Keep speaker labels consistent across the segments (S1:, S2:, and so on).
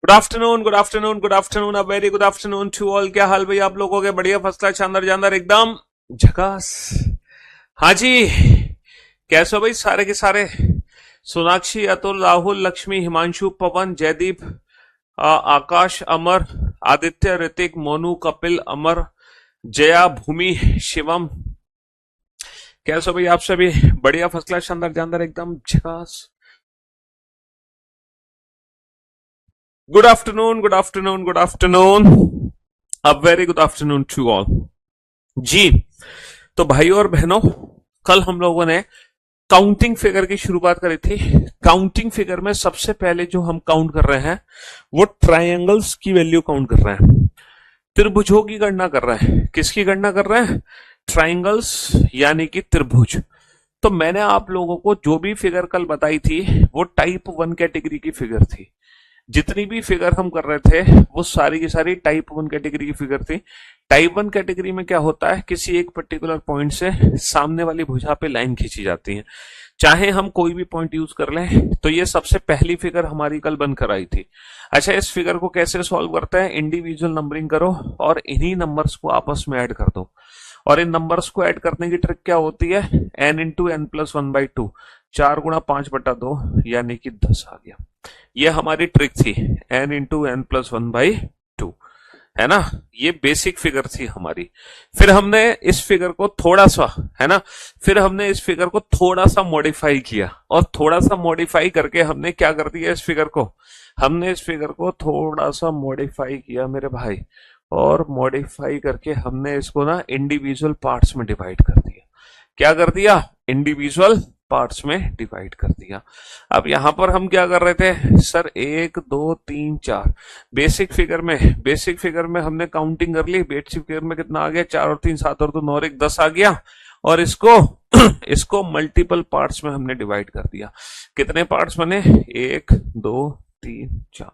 S1: Good afternoon, good afternoon, good afternoon, a very good afternoon to all. क्या हाल भाई आप लोगों के? बढ़िया, फर्स्ट क्लास, शानदार जानदार, एकदम झकास। हाँ जी, कैसे हो भाई सारे के सारे? सोनाक्षी, अतुल, राहुल, लक्ष्मी, हिमांशु, पवन, जयदीप, आकाश, अमर, आदित्य, ऋतिक, मोनू, कपिल, अमर, जया, भूमि, शिवम, कैसे हो भाई आप सभी? बढ़िया, फर्स्ट क्लास, शानदार जानदार, एकदम झकास। Good afternoon, good afternoon, good afternoon, a very good afternoon to all. जी, तो भाइयों और बहनों, कल हम लोगों ने काउंटिंग फिगर की शुरुआत करी थी। काउंटिंग फिगर में सबसे पहले जो हम काउंट कर रहे हैं वो ट्रायंगल्स की वैल्यू काउंट कर रहे हैं, त्रिभुजों की गणना कर रहे हैं। किसकी गणना कर रहे हैं? ट्रायंगल्स, यानी कि त्रिभुज। तो मैंने आप लोगों को जो भी फिगर कल बताई थी वो टाइप 1 कैटेगरी की फिगर थी। जितनी भी फिगर हम कर रहे थे वो सारी की सारी टाइप 1 कैटेगरी की फिगर थी। टाइप 1 कैटेगरी में क्या होता है, किसी एक पर्टिकुलर पॉइंट से सामने वाली भुजा पे लाइन खींची जाती है। चाहे हम कोई भी पॉइंट यूज कर लें। तो ये सबसे पहली फिगर हमारी कल बनकर आई थी। अच्छा, इस फिगर को कैसे सॉल्व करते हैं? इंडिविजुअल नंबरिंग करो और इन्हीं नंबर्स को आपस में ऐड कर दो। और इन नंबर्स को ऐड करने की ट्रिक क्या होती है? n into n plus one by two, 4 गुणा 5/2, यानी कि 10 आ गया। ये हमारी ट्रिक थी, n into n plus one by two, है ना। ये बेसिक फिगर थी हमारी। फिर हमने इस फिगर को थोड़ा सा, है ना, फिर हमने इस फिगर को थोड़ा सा मॉडिफाई किया। और थोड़ा सा मॉडिफाई करके हमने क्या कर दिया, इस फिगर को, हमने इस फिगर को थोड़ा सा मॉडिफाई किया मेरे भाई। और मॉडिफाई करके हमने इसको ना इंडिविजुअल पार्ट्स में डिवाइड कर दिया। क्या कर दिया? इंडिविजुअल पार्ट्स में डिवाइड कर दिया। अब यहां पर हम क्या कर रहे थे सर? 1 2 3 4 बेसिक फिगर में हमने काउंटिंग कर ली। बेसिक फिगर में कितना आ गया? 4 और 3 7 और 2 9 और 1 10 आ गया। और इसको इसको मल्टीपल पार्ट्स में हमने डिवाइड कर दिया। कितने पार्ट्स बने? 1 2 3 4।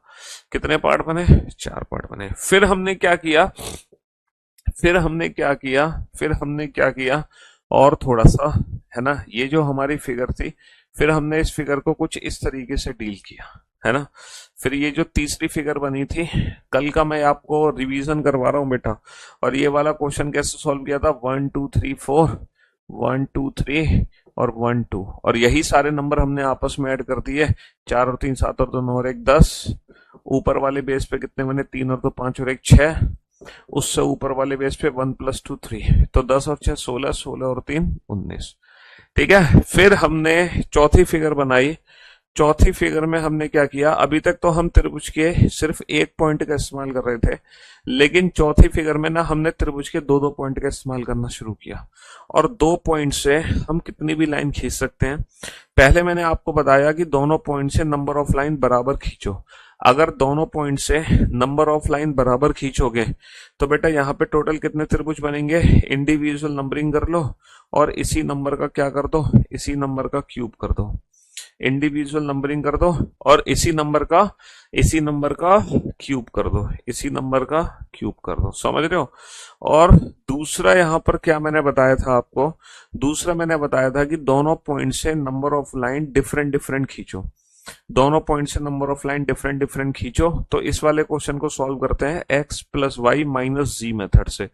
S1: कितने पार्ट बने? 4 पार्ट बने। फिर हमने क्या किया? फिर हमने क्या किया? और थोड़ा सा, है ना, ये जो हमारी फिगर थी, फिर हमने इस फिगर को कुछ इस तरीके से डील किया, है ना। फिर ये जो तीसरी फिगर बनी थी, कल का मैं आपको रिवीजन करवा रहा हूं बेटा। और ये वाला क्वेश्चन कैसे सॉल्व किया था? 1 2 3 4, 1 2 3 और 1 2, और यही सारे नंबर हमने आपस में ऐड कर दिए। 4 और 3 7 और 2 9 और 1 10। ऊपर वाले बेस पे कितने बने? 3 और 2 5 और 1 6। उससे ऊपर वाले बेस पे 1 + 2 3, तो 10 और 6 16, 16 और 3 19। ठीक है। फिर हमने चौथी फिगर बनाई। चौथी फिगर में हमने क्या किया? अभी तक तो हम त्रिभुज के सिर्फ एक पॉइंट का इस्तेमाल कर रहे थे, लेकिन चौथी फिगर में ना हमने त्रिभुज के दो दो पॉइंट का इस्तेमाल करना शुरू किया। और 2 पॉइंट से हम कितनी भी लाइन खींच सकते हैं। पहले मैंने आपको बताया कि दोनों पॉइंट से नंबर ऑफ लाइन बराबर खींचो। अगर दोनों पॉइंट से नंबर ऑफ लाइन बराबर खींचोगे तो बेटा यहाँ पे टोटल कितने त्रिभुज बनेंगे? इंडिविजुअल नंबरिंग कर लो और इसी नंबर का क्या कर दो? इसी नंबर का क्यूब कर दो। इंडिविजुअल नंबरिंग कर दो और इसी नंबर का क्यूब कर दो। इसी नंबर का क्यूब कर दो। समझ रहे हो? और दूसरा यहाँ पर क्या मैंने बताया था आपको? दूसरा मैंने बताया था कि दोनों पॉइंट से number of line different different खींचो। दोनों पॉइंट से number of line different different खींचो। तो इस वाले क्वेश्चन को सॉल्व करते हैं x प्लस वाई माइनस जी मेथड से।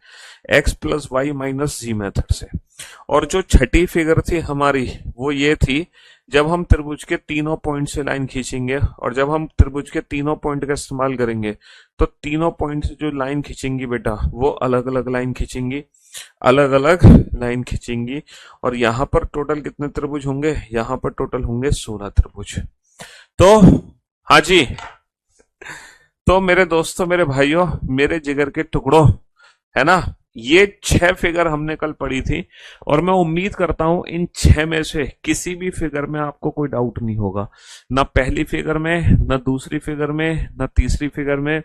S1: x प्लस वाई माइनस जी मेथड से। और जो छठी फिगर थी हमारी वो ये थी, जब हम त्रिभुज के तीनों पॉइंट से लाइन खींचेंगे और जब हम त्रिभुज के तीनों पॉइंट का इस्तेमाल करेंगे तो तीनों पॉइंट से जो लाइन खींचेंगी बेटा वो अलग अलग लाइन खींचेंगी, अलग अलग लाइन खींचेंगी। और यहाँ पर टोटल कितने त्रिभुज होंगे? यहाँ पर टोटल होंगे 16 त्रिभुज। तो हाँ जी, तो मेरे दोस्तों, मेरे भाइयों, मेरे जिगर के टुकड़ों, है ना, ये 6 फिगर हमने कल पढ़ी थी। और मैं उम्मीद करता हूं इन 6 में से किसी भी फिगर में आपको कोई डाउट नहीं होगा। ना पहली फिगर में, ना दूसरी फिगर में, ना तीसरी फिगर में,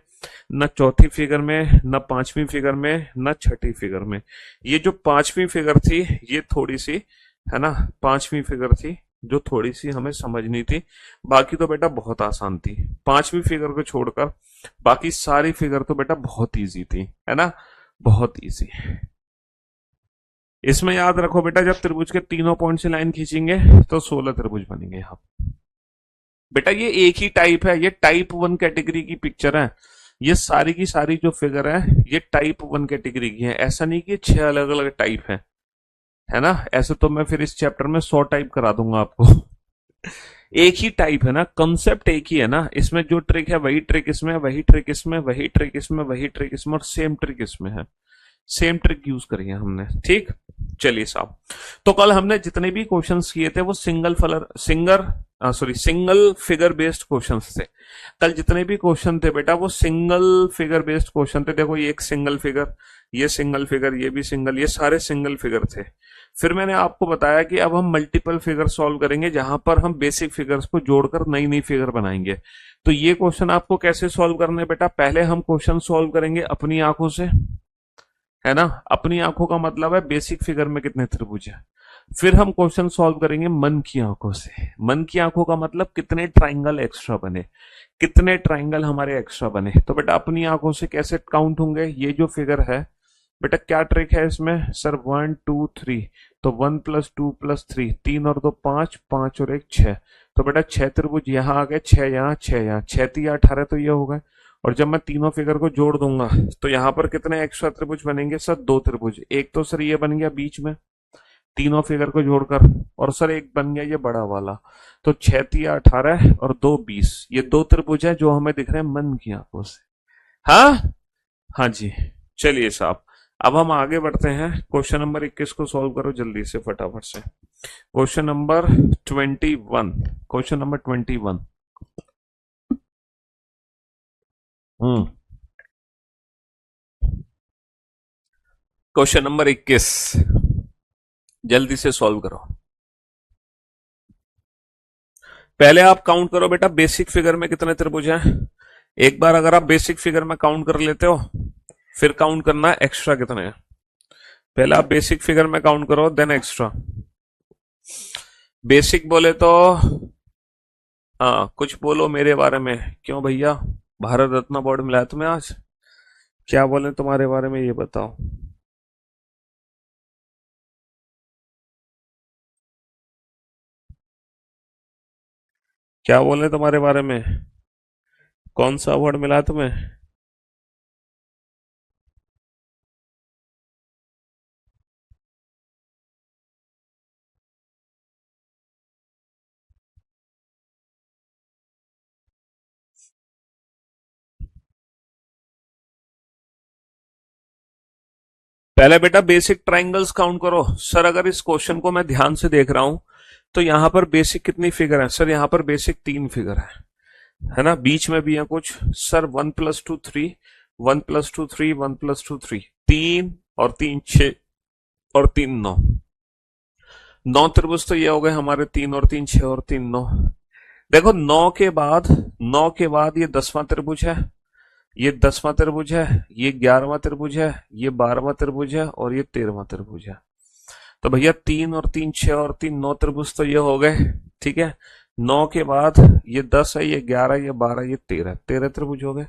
S1: ना चौथी फिगर में, ना पांचवी फिगर में, ना छठी फिगर में। ये जो पांचवी फिगर थी ये थोड़ी सी, है ना, पांचवी फिगर थी जो थोड़ी सी हमें समझनी थी। बाकी तो बेटा बहुत आसान थी। पांचवी फिगर को छोड़कर बाकी सारी फिगर तो बेटा बहुत इजी थी, है ना, बहुत इजी। इसमें याद रखो बेटा, जब त्रिभुज के तीनों पॉइंट से लाइन खींचेंगे तो 16 त्रिभुज बनेंगे यहाँ। बेटा ये एक ही टाइप है, ये टाइप वन कैटेगरी की पिक्चर है। ये सारी की सारी जो फिगर है ये टाइप वन कैटेगरी की है, ऐसा नहीं कि 6 अलग अलग टाइप है ना। ऐसे तो मैं फिर इस चैप्टर में 100 टाइप करा दूंगा आपको। एक ही टाइप है ना, कंसेप्ट एक ही है ना, इसमें जो ट्रिक है वही ट्रिक इसमें, वही ट्रिक इसमें, वही ट्रिक इसमें, वही ट्रिक इसमें, और सेम ट्रिक इसमें है। सेम ट्रिक यूज करी है हमने, ठीक। चलिए साहब, तो कल हमने जितने भी क्वेश्चंस किए थे वो सिंगल फिगर बेस्ड क्वेश्चंस थे। कल जितने भी क्वेश्चन थे बेटा वो सिंगल फिगर बेस्ड क्वेश्चन थे। देखो ये एक सिंगल फिगर, ये सिंगल फिगर, ये भी सिंगल, ये सारे सिंगल फिगर थे। फिर मैंने आपको बताया कि अब हम मल्टीपल फिगर सॉल्व करेंगे, जहां पर हम बेसिक फिगर्स को जोड़कर नई नई फिगर बनाएंगे। तो ये क्वेश्चन आपको कैसे सॉल्व करने बेटा, पहले हम क्वेश्चन सॉल्व करेंगे अपनी आंखों से, है ना। अपनी आंखों का मतलब है बेसिक फिगर में कितने त्रिभुज है। फिर हम क्वेश्चन सॉल्व करेंगे मन की आंखों से। मन की आंखों का मतलब कितने ट्राइंगल एक्स्ट्रा बने, कितने ट्राइंगल हमारे एक्स्ट्रा बने। तो बेटा अपनी आंखों से कैसे काउंट होंगे, ये जो फिगर है बेटा क्या ट्रिक है इसमें सर, 1 2 3, तो 1 + 2 + 3, 3 और 2 5, 5 और 1 6। तो बेटा 6 त्रिभुज यहाँ आ गए, 6 यहाँ, 6 यहाँ, 6 3 18, तो ये हो गए। और जब मैं तीनों फिगर को जोड़ दूंगा तो यहाँ पर कितने एक्स्ट्रा त्रिभुज बनेंगे सर, 2 त्रिभुज। एक तो सर ये बन गया बीच में तीनों फिगर को जोड़कर, और सर एक बन गया ये बड़ा वाला। तो 6 3 18 और 2 20, ये 2 त्रिभुज है जो हमें दिख रहे हैं मन की आंखों से। हाँ हाँ जी। चलिए साहब, अब हम आगे बढ़ते हैं। क्वेश्चन नंबर 21 को सॉल्व करो जल्दी से फटाफट से। Question number 21, question number 21। हम्म क्वेश्चन नंबर 21 जल्दी से सॉल्व करो। पहले आप काउंट करो बेटा बेसिक फिगर में कितने त्रिभुज हैं। एक बार अगर आप बेसिक फिगर में काउंट कर लेते हो फिर काउंट करना है एक्स्ट्रा कितने हैं। पहले आप बेसिक फिगर में काउंट करो देन एक्स्ट्रा। बेसिक बोले तो हाँ कुछ बोलो मेरे बारे में। क्यों भैया, भारत रत्न अवार्ड मिला है तुम्हें आज, क्या बोले तुम्हारे बारे में ये बताओ। क्या बोले तुम्हारे बारे में, कौन सा अवार्ड मिला है तुम्हें। पहले बेटा बेसिक ट्राइंगल्स काउंट करो। सर अगर इस क्वेश्चन को मैं ध्यान से देख रहा हूं तो यहां पर बेसिक कितनी फिगर है सर, यहां पर बेसिक 3 फिगर है ना। बीच में भी है कुछ सर, 1 + 2 3, 1 + 2 3, 1 + 2 3, 3 और 3 6 और 3 9, 9 त्रिभुज तो ये हो गए हमारे, 3 और 3 6 और 3 9। देखो 9 के बाद ये 10वां त्रिभुज है, ये 10वां त्रिभुज है, ये 11वां त्रिभुज है, ये 12वां त्रिभुज है और ये 13वां त्रिभुज है। तो भैया 3 और 3 6 और 3 9 त्रिभुज तो ये हो गए, ठीक है। 9 के बाद ये 10 है, ये 11, ये 12, ये 13, 13 त्रिभुज हो गए।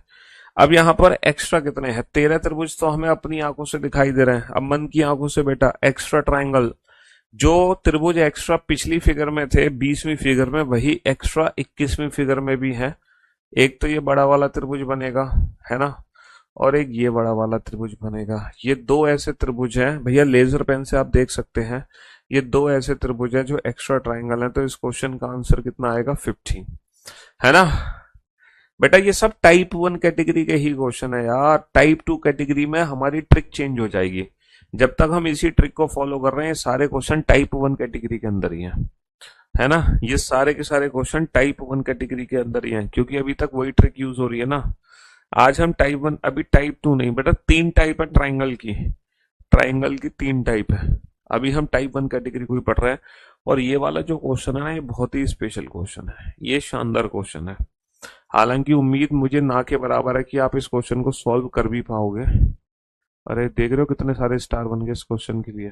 S1: अब यहाँ पर एक्स्ट्रा कितने हैं, 13 त्रिभुज तो हमें अपनी आंखों से दिखाई दे रहे हैं। अब मन की आंखों से बेटा एक्स्ट्रा ट्राइंगल, जो त्रिभुज एक्स्ट्रा पिछली फिगर में थे 20वीं फिगर में, वही एक्स्ट्रा 21वीं फिगर में भी है। एक तो ये बड़ा वाला त्रिभुज बनेगा, है ना, और एक ये बड़ा वाला त्रिभुज बनेगा। ये दो ऐसे त्रिभुज हैं भैया, लेजर पेन से आप देख सकते हैं, ये दो ऐसे त्रिभुज हैं जो एक्स्ट्रा ट्राइंगल हैं। तो इस क्वेश्चन का आंसर कितना आएगा, 15, है ना। बेटा ये सब टाइप 1 कैटेगरी के ही क्वेश्चन है यार, टाइप 2 कैटेगरी में हमारी ट्रिक चेंज हो जाएगी। जब तक हम इसी ट्रिक को फॉलो कर रहे हैं सारे क्वेश्चन टाइप 1 कैटेगरी के अंदर ही हैं, है ना। ये सारे के सारे क्वेश्चन टाइप 1 कैटेगरी के अंदर ही हैं, क्योंकि अभी तक वही ट्रिक यूज हो रही है ना। आज हम टाइप 1, अभी टाइप 2 नहीं बेटा, 3 टाइप है ट्राइंगल की, ट्राइंगल की 3 टाइप है। अभी हम टाइप 1 कैटेगरी को ही पढ़ रहे हैं। और ये वाला जो क्वेश्चन है ना, ये बहुत ही स्पेशल क्वेश्चन है, ये शानदार क्वेश्चन है। हालांकि उम्मीद मुझे ना के बराबर है कि आप इस क्वेश्चन को सॉल्व कर भी पाओगे। अरे देख रहे हो कितने सारे स्टार बन गए इस क्वेश्चन के लिए,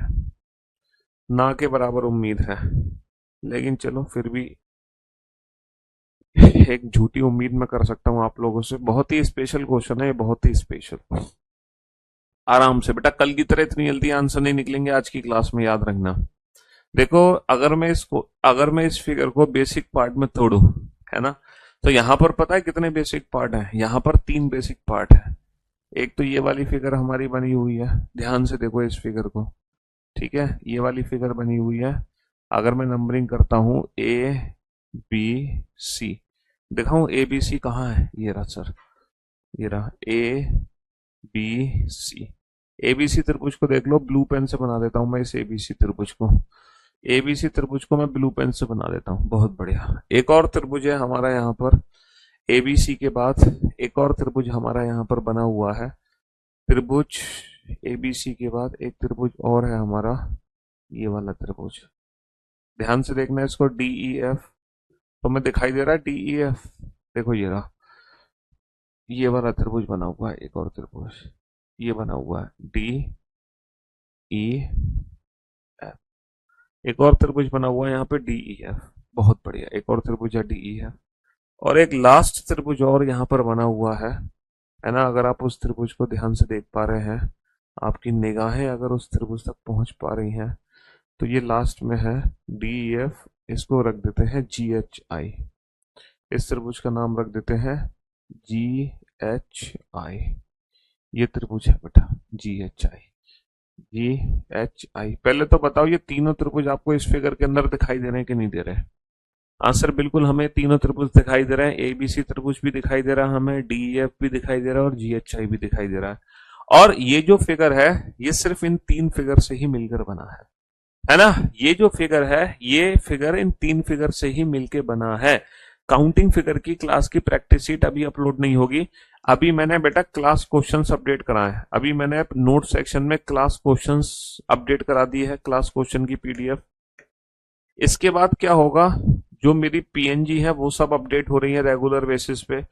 S1: ना के बराबर उम्मीद है। लेकिन चलो फिर भी एक झूठी उम्मीद मैं कर सकता हूँ आप लोगों से। बहुत ही स्पेशल क्वेश्चन है ये, बहुत ही स्पेशल। आराम से बेटा, कल की तरह इतनी जल्दी आंसर नहीं निकलेंगे आज की क्लास में, याद रखना। देखो अगर मैं इस फिगर को बेसिक पार्ट में तोड़ू, है ना। तो यहाँ पर पता है कितने बेसिक पार्ट हैं, यहाँ पर 3 बेसिक पार्ट है। एक तो ये वाली फिगर हमारी बनी हुई है, ध्यान से देखो इस फिगर को, ठीक है, ये वाली फिगर बनी हुई है। अगर मैं नंबरिंग करता हूं ए बी सी, दिखाऊं ए बी सी कहाँ है, ये रहा सर, ये रहा ए बी सी। एबीसी त्रिभुज को देख लो, ब्लू पेन से बना देता हूं मैं इस एबीसी त्रिभुज को, एबीसी त्रिभुज को मैं ब्लू पेन से बना देता हूं, बहुत बढ़िया। एक और त्रिभुज है हमारा यहाँ पर, एबीसी के बाद एक और त्रिभुज हमारा यहाँ पर बना हुआ है, त्रिभुज एबीसी के बाद एक त्रिभुज और है हमारा, ये वाला त्रिभुज, ध्यान से देखना इसको, डीई एफ। तो मैं दिखाई दे रहा है डीई एफ, देखो ये रहा, ये वाला त्रिभुज बना हुआ है, एक और त्रिभुज ये बना हुआ है डी ई एफ, एक और त्रिभुज बना हुआ है यहाँ पे डीई एफ, बहुत बढ़िया, एक और त्रिभुज है डीई एफ। और एक लास्ट त्रिभुज और यहाँ पर बना हुआ है ना। अगर आप उस त्रिभुज को ध्यान से देख पा रहे हैं, आपकी निगाहें अगर उस त्रिभुज तक पहुंच पा रही हैं, तो ये लास्ट में है डी एफ, इसको रख देते हैं जी एच आई, इस त्रिभुज का नाम रख देते हैं जी एच आई, ये त्रिभुज है बेटा जी H I, ji H I. पहले तो बताओ ये तीनों त्रिभुज आपको इस फिगर के अंदर दिखाई दे रहे हैं कि नहीं दे रहे हैं? आंसर बिल्कुल, हमें तीनों त्रिभुज दिखाई दे रहे हैं, एबीसी त्रिभुज भी दिखाई दे रहा है, हमें डीएफ भी दिखाई दे रहा है और जीएचआई भी दिखाई दे रहा है। और ये जो फिगर है ये सिर्फ इन 3 फिगर से ही मिलकर बना है ना। ये जो फिगर है ये फिगर इन 3 फिगर से ही मिलकर बना है। काउंटिंग फिगर की क्लास की प्रैक्टिस शीट अभी अपलोड नहीं होगी, अभी मैंने बेटा क्लास क्वेश्चंस अपडेट कराए हैं, अभी मैंने नोट सेक्शन में क्लास क्वेश्चंस अपडेट करा दी है, क्लास क्वेश्चन की पीडीएफ। इसके बाद क्या होगा, जो मेरी पीएनजी है वो सब अपडेट हो रही है रेगुलर बेसिस पे।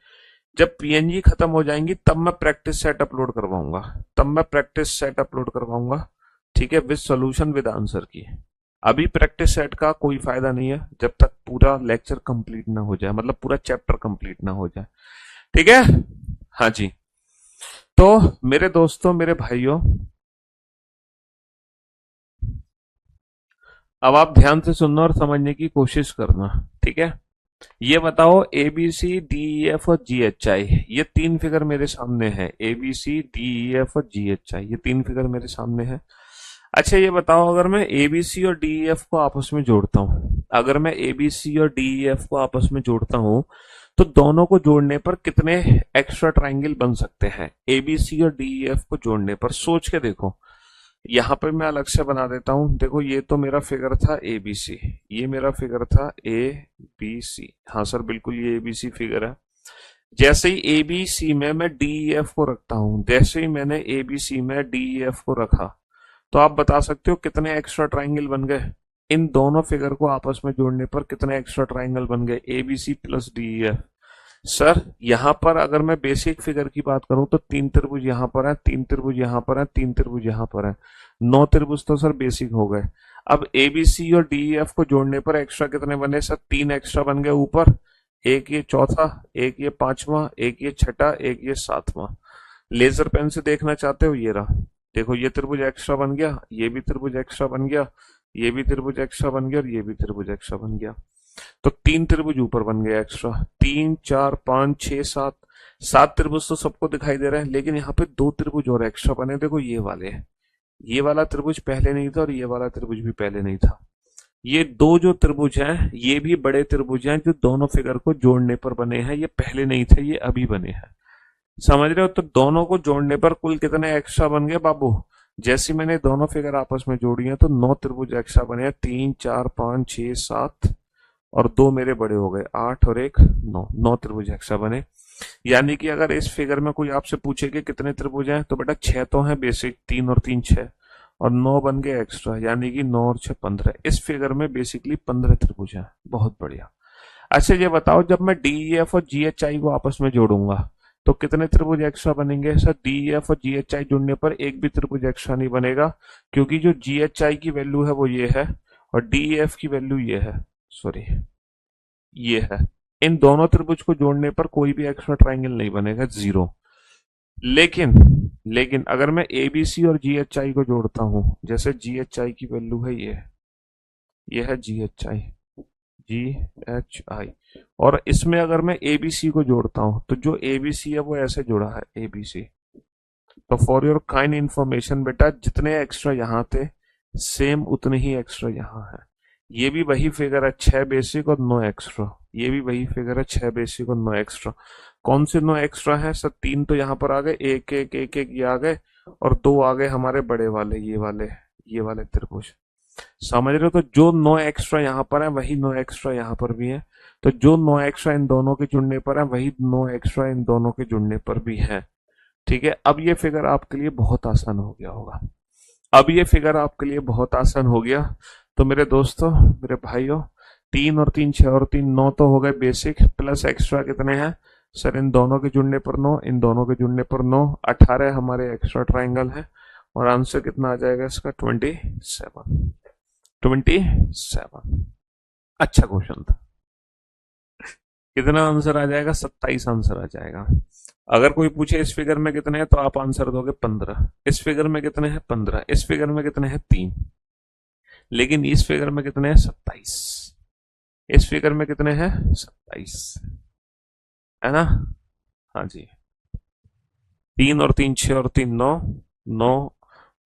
S1: जब पीएनजी खत्म हो जाएंगी तब मैं प्रैक्टिस सेट अपलोड करवाऊंगा, तब मैं प्रैक्टिस सेट अपलोड करवाऊंगा, ठीक है, विद सॉल्यूशन विद आंसर की। अभी प्रैक्टिस सेट का कोई फायदा नहीं है जब तक पूरा लेक्चर कंप्लीट ना हो जाए, मतलब पूरा चैप्टर कंप्लीट ना हो जाए, ठीक है। हाँ जी, तो मेरे दोस्तों मेरे भाइयों, अब आप ध्यान से सुनना और समझने की कोशिश करना, ठीक है। ये बताओ A B C D E F और जी एच आई, ये 3 फिगर मेरे सामने है, A B C D E F और जी एच आई, ये 3 फिगर मेरे सामने है। अच्छा ये बताओ, अगर मैं ए बी सी और डी ई एफ को आपस में जोड़ता हूं, अगर मैं ए बी सी और डी ई एफ को आपस में जोड़ता हूं, तो दोनों को जोड़ने पर कितने एक्स्ट्रा ट्राइंगल बन सकते हैं? ए बी सी और डी ई एफ को जोड़ने पर सोच के देखो, यहाँ पे मैं अलग से बना देता हूं। देखो ये तो मेरा फिगर था ए बी सी, ये मेरा फिगर था ए बी सी, हाँ सर बिल्कुल ये ए बी सी फिगर है। जैसे ही ए बी सी में मैं डी ई एफ को रखता हूं, जैसे ही मैंने ए बी सी में डी ई एफ को रखा, तो आप बता सकते हो कितने एक्स्ट्रा ट्राइंगल बन गए? इन दोनों फिगर को आपस में जोड़ने पर कितने एक्स्ट्रा ट्राइंगल बन गए? A B C plus D E F. Sir यहाँ पर अगर मैं बेसिक फिगर की बात करूं तो 3 त्रिभुज यहाँ पर है, 3 त्रिभुज यहाँ पर है, 3 त्रिभुज यहाँ पर है, 9 त्रिभुज तो सर बेसिक हो गए। अब एबीसी और डीईएफ को जोड़ने पर एक्स्ट्रा कितने बने सर? 3 एक्स्ट्रा बन गए ऊपर, एक ये चौथा, एक ये पांचवा, एक ये छठा, एक ये सातवां। लेजर पेन से देखना चाहते हो, ये रहा, देखो ये त्रिभुज एक्स्ट्रा बन गया, ये भी त्रिभुज एक्स्ट्रा बन गया, ये भी त्रिभुज एक्स्ट्रा बन गया और ये भी त्रिभुज एक्स्ट्रा बन गया। तो 3 त्रिभुज ऊपर बन गए एक्स्ट्रा, 3 4 5 6 7, 7 त्रिभुज तो सबको दिखाई दे रहे हैं, लेकिन यहाँ पे 2 त्रिभुज और एक्स्ट्रा बने, देखो ये वाले हैं, ये वाला त्रिभुज पहले नहीं था और ये वाला त्रिभुज भी पहले नहीं था। ये 2 जो त्रिभुज हैं ये भी बड़े त्रिभुज हैं जो दोनों फिगर को जोड़ने पर बने हैं, ये पहले नहीं थे, ये अभी बने हैं, समझ रहे हो? तो दोनों को जोड़ने पर कुल कितने एक्स्ट्रा बन गए बाबू? जैसे मैंने दोनों फिगर आपस में जोड़ी हैं तो 9 त्रिभुज एक्स्ट्रा बने हैं, 3 4 5 6 7 और 2 मेरे बड़े हो गए, 8 और 1 9, 9 त्रिभुज एक्स्ट्रा बने। यानी कि अगर इस फिगर में कोई आपसे पूछे कि कितने त्रिभुज हैं, तो बेटा 6 तो हैं बेसिक, 3 और 3 6 और 9 बन गए एक्स्ट्रा, यानी कि 9 और 6 15। इस फिगर में बेसिकली 15 त्रिभुज हैं, बहुत बढ़िया। अच्छा ये बताओ, जब मैं डीईएफ और जीएचआई को आपस में जोड़ूंगा तो कितने त्रिभुज एक्स्ट्रा बनेंगे? सर डीईएफ और जीएचआई जुड़ने पर एक भी त्रिभुज एक्स्ट्रा नहीं बनेगा, क्योंकि जो जीएचआई की वैल्यू है वो ये है और डीईएफ की वैल्यू ये है, सॉरी ये है। इन दोनों त्रिभुज को जोड़ने पर कोई भी एक्स्ट्रा ट्राइंगल नहीं बनेगा, 0। लेकिन अगर मैं एबीसी और जीएचआई को जोड़ता हूं, जैसे जीएचआई की वैल्यू है ये है जीएचआई, GHI। और इसमें अगर मैं ABC को जोड़ता हूं तो जो ABC है वो ऐसे जुड़ा है ABC। तो फॉर योर काइंड इंफॉर्मेशन बेटा, जितने एक्स्ट्रा यहाँ थे सेम उतने ही एक्स्ट्रा यहाँ है। ये भी वही फिगर है 6 बेसिक और 9 एक्स्ट्रा, ये भी वही फिगर है 6 बेसिक और 9 एक्स्ट्रा। कौन से 9 एक्स्ट्रा है सर? 3 तो यहाँ पर आ गए, एक एक एक एक ये आ गए, और 2 आ गए हमारे बड़े वाले, ये वाले त्रिभुज। समझ रहे हो? तो जो 9 एक्स्ट्रा यहाँ पर है वही 9 एक्स्ट्रा यहाँ पर भी है। तो जो 9 एक्स्ट्रा इन दोनों के जुड़ने पर है वही 9 एक्स्ट्रा इन दोनों के जुड़ने पर भी है। ठीक है, अब ये फिगर आपके लिए बहुत आसान हो गया होगा। अब ये फिगर आपके लिए बहुत आसान हो गया। तो मेरे दोस्तों, मेरे भाइयों, 3 और 3 6 और 3 9 तो हो गए बेसिक, प्लस एक्स्ट्रा कितने हैं सर? इन दोनों के जुड़ने पर 9, इन दोनों के जुड़ने पर 9, 18 हमारे एक्स्ट्रा ट्राइंगल है। और आंसर कितना आ जाएगा इसका? 27। अच्छा क्वेश्चन था। कितना आंसर आ जाएगा? 27 आंसर आ जाएगा। अगर कोई पूछे इस फिगर में कितने हैं तो आप आंसर दोगे 15। इस फिगर में कितने हैं? 15। इस फिगर में कितने हैं? 3। लेकिन इस फिगर में कितने हैं? 27। इस फिगर में कितने हैं? 27, है ना? हाँ जी। 3 और 3 6 और 3 9, 9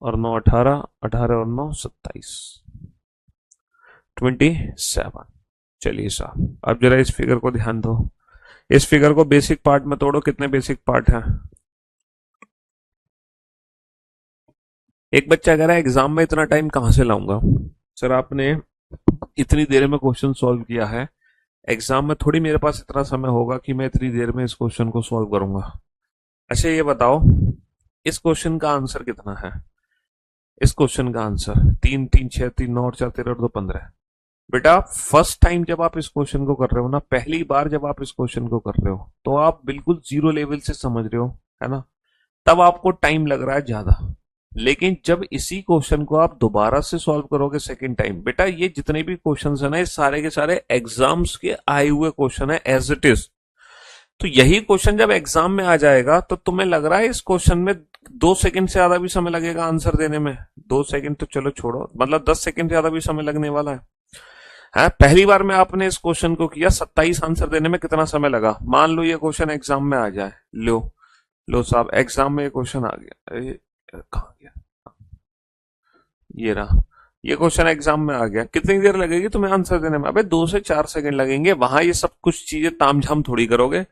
S1: और 9 18, 18 और 9 27, 27। चलिए साहब, अब जरा इस फिगर को ध्यान दो। इस फिगर को बेसिक पार्ट में तोड़ो, कितने बेसिक पार्ट हैं? एक बच्चा कह रहा है एग्जाम में इतना टाइम कहां से लाऊंगा? सर आपने इतनी देर में क्वेश्चन सॉल्व किया है, एग्जाम में थोड़ी मेरे पास इतना समय होगा कि मैं इतनी देर में इस क्वेश्चन को सॉल्व करूंगा। अच्छा ये बताओ, इस क्वेश्चन का आंसर कितना है? इस क्वेश्चन का आंसर 3 3 6 3 9 और 4 13 और 2 15। बेटा फर्स्ट टाइम जब आप इस क्वेश्चन को कर रहे हो ना, पहली बार जब आप इस क्वेश्चन को कर रहे हो तो आप बिल्कुल जीरो लेवल से समझ रहे हो, है ना? तब आपको टाइम लग रहा है ज्यादा। लेकिन जब इसी क्वेश्चन को आप दोबारा से सॉल्व करोगे सेकंड टाइम, बेटा ये जितने भी क्वेश्चंस है ना, ये सारे के सारे एग्जाम्स के आए हुए क्वेश्चन है एज इट इज। तो यही क्वेश्चन जब एग्जाम में आ जाएगा तो तुम्हें लग रहा है इस क्वेश्चन में 2 सेकंड से ज्यादा भी समय लगेगा आंसर देने में? 2 सेकंड तो चलो छोड़ो, मतलब 10 सेकंड से ज्यादा भी समय लगने वाला है? पहली बार में आपने इस क्वेश्चन को किया, 27 आंसर देने में कितना समय लगा? मान लो ये क्वेश्चन एग्जाम में आ जाए, लो साहब एग्जाम में ये क्वेश्चन आ गया, कहा गया, ये रहा, ये क्वेश्चन एग्जाम में आ गया, कितनी देर लगेगी तुम्हें आंसर देने में? अबे 2 से 4 सेकंड लगेंगे। वहां ये सब कुछ चीजें तामझाम थोड़ी करोगे,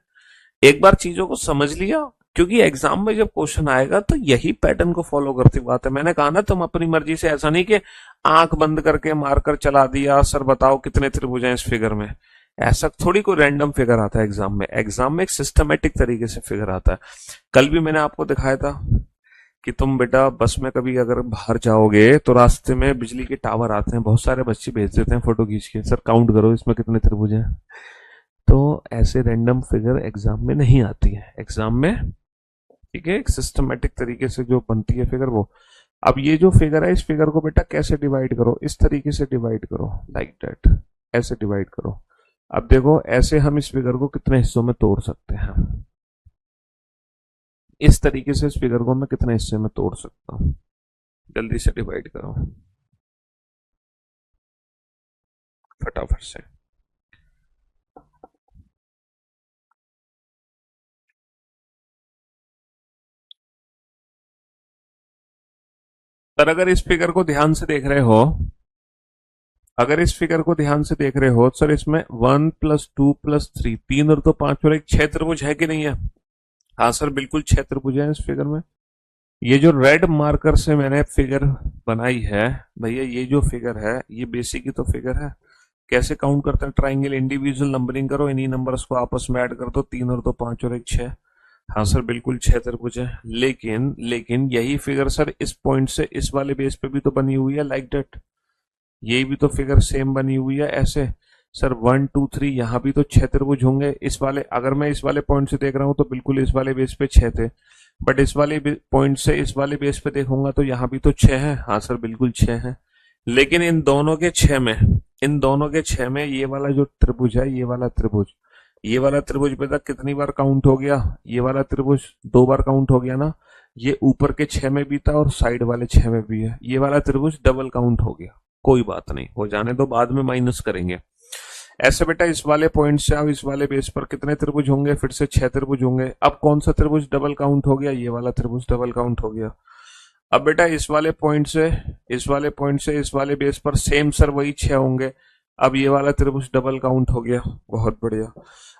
S1: एक बार चीजों को समझ लिया, क्योंकि एग्जाम में जब क्वेश्चन आएगा तो यही पैटर्न को फॉलो करती बात है। मैंने कहा ना, तुम अपनी मर्जी से, ऐसा नहीं कि आंख बंद करके मारकर चला दिया, सर बताओ कितने त्रिभुज हैं इस फिगर में। ऐसा थोड़ी कोई रैंडम फिगर आता है एग्जाम में। एग्जाम में एक सिस्टमेटिक तरीके से फिगर आता है। कल भी मैंने आपको दिखाया था कि तुम बेटा बस में कभी अगर बाहर जाओगे तो रास्ते में बिजली के टावर आते हैं, बहुत सारे बच्चे भेज देते हैं फोटो खींच के, सर काउंट करो इसमें कितने त्रिभुज हैं। तो ऐसे रैंडम फिगर एग्जाम में नहीं आती है। एग्जाम में ठीक है, एक सिस्टमेटिक तरीके से जो बनती है फिगर वो। अब ये जो फिगर है, इस फिगर को बेटा कैसे डिवाइड करो? इस तरीके से डिवाइड करो, लाइक दैट, ऐसे डिवाइड करो। अब देखो ऐसे हम इस फिगर को कितने हिस्सों में तोड़ सकते हैं? इस तरीके से इस फिगर को मैं कितने हिस्से में तोड़ सकता हूं? जल्दी से डिवाइड करो फटाफट से। पर अगर इस फिगर को ध्यान से देख रहे हो, अगर इस फिगर को ध्यान से देख रहे हो सर, इसमें 1 + 2 + 3, 3 और 2 5 और 1 6 त्रिभुज है कि नहीं है? हाँ सर बिल्कुल 6 त्रिभुज है इस फिगर में। ये जो रेड मार्कर से मैंने फिगर बनाई है भैया, ये जो फिगर है ये बेसिक ही तो फिगर है। कैसे काउंट करते हैं ट्राइंगल? इंडिविजुअल नंबरिंग करो, इन्हीं नंबर्स को आपस में ऐड कर दो, 3 और 2 5 और 1 6। हाँ सर बिल्कुल 6 त्रिभुज है। लेकिन यही फिगर सर इस पॉइंट से इस वाले बेस पे भी तो बनी हुई है, लाइक दैट। यही भी तो फिगर सेम बनी हुई है ऐसे। सर 1 2 3 यहाँ भी तो 6 त्रिभुज होंगे। इस वाले, अगर मैं इस वाले पॉइंट से देख रहा हूं तो बिल्कुल इस वाले बेस पे 6 थे, बट इस वाले पॉइंट से इस वाले बेस पे देखूंगा तो यहाँ भी तो 6 है। हाँ सर बिल्कुल 6 है। लेकिन इन दोनों के 6 में, इन दोनों के 6 में ये वाला जो त्रिभुज है, ये वाला त्रिभुज, ये वाला त्रिभुज पे तक कितनी बार काउंट हो गया? ये वाला त्रिभुज 2 बार काउंट हो गया ना। ये ऊपर के 6 में भी था और साइड वाले 6 में भी है। ये वाला त्रिभुज डबल काउंट हो गया। कोई बात नहीं, हो जाने दो, बाद में माइनस करेंगे। ऐसे बेटा इस वाले पॉइंट से अब इस वाले बेस पर कितने त्रिभुज होंगे, फिर से 6 त्रिभुज होंगे। अब कौन सा त्रिभुज डबल काउंट हो गया, ये वाला त्रिभुज डबल काउंट हो गया। अब बेटा इस वाले पॉइंट से इस वाले बेस पर सेम सर वही 6 होंगे। अब ये वाला त्रिभुज डबल काउंट हो गया, बहुत बढ़िया।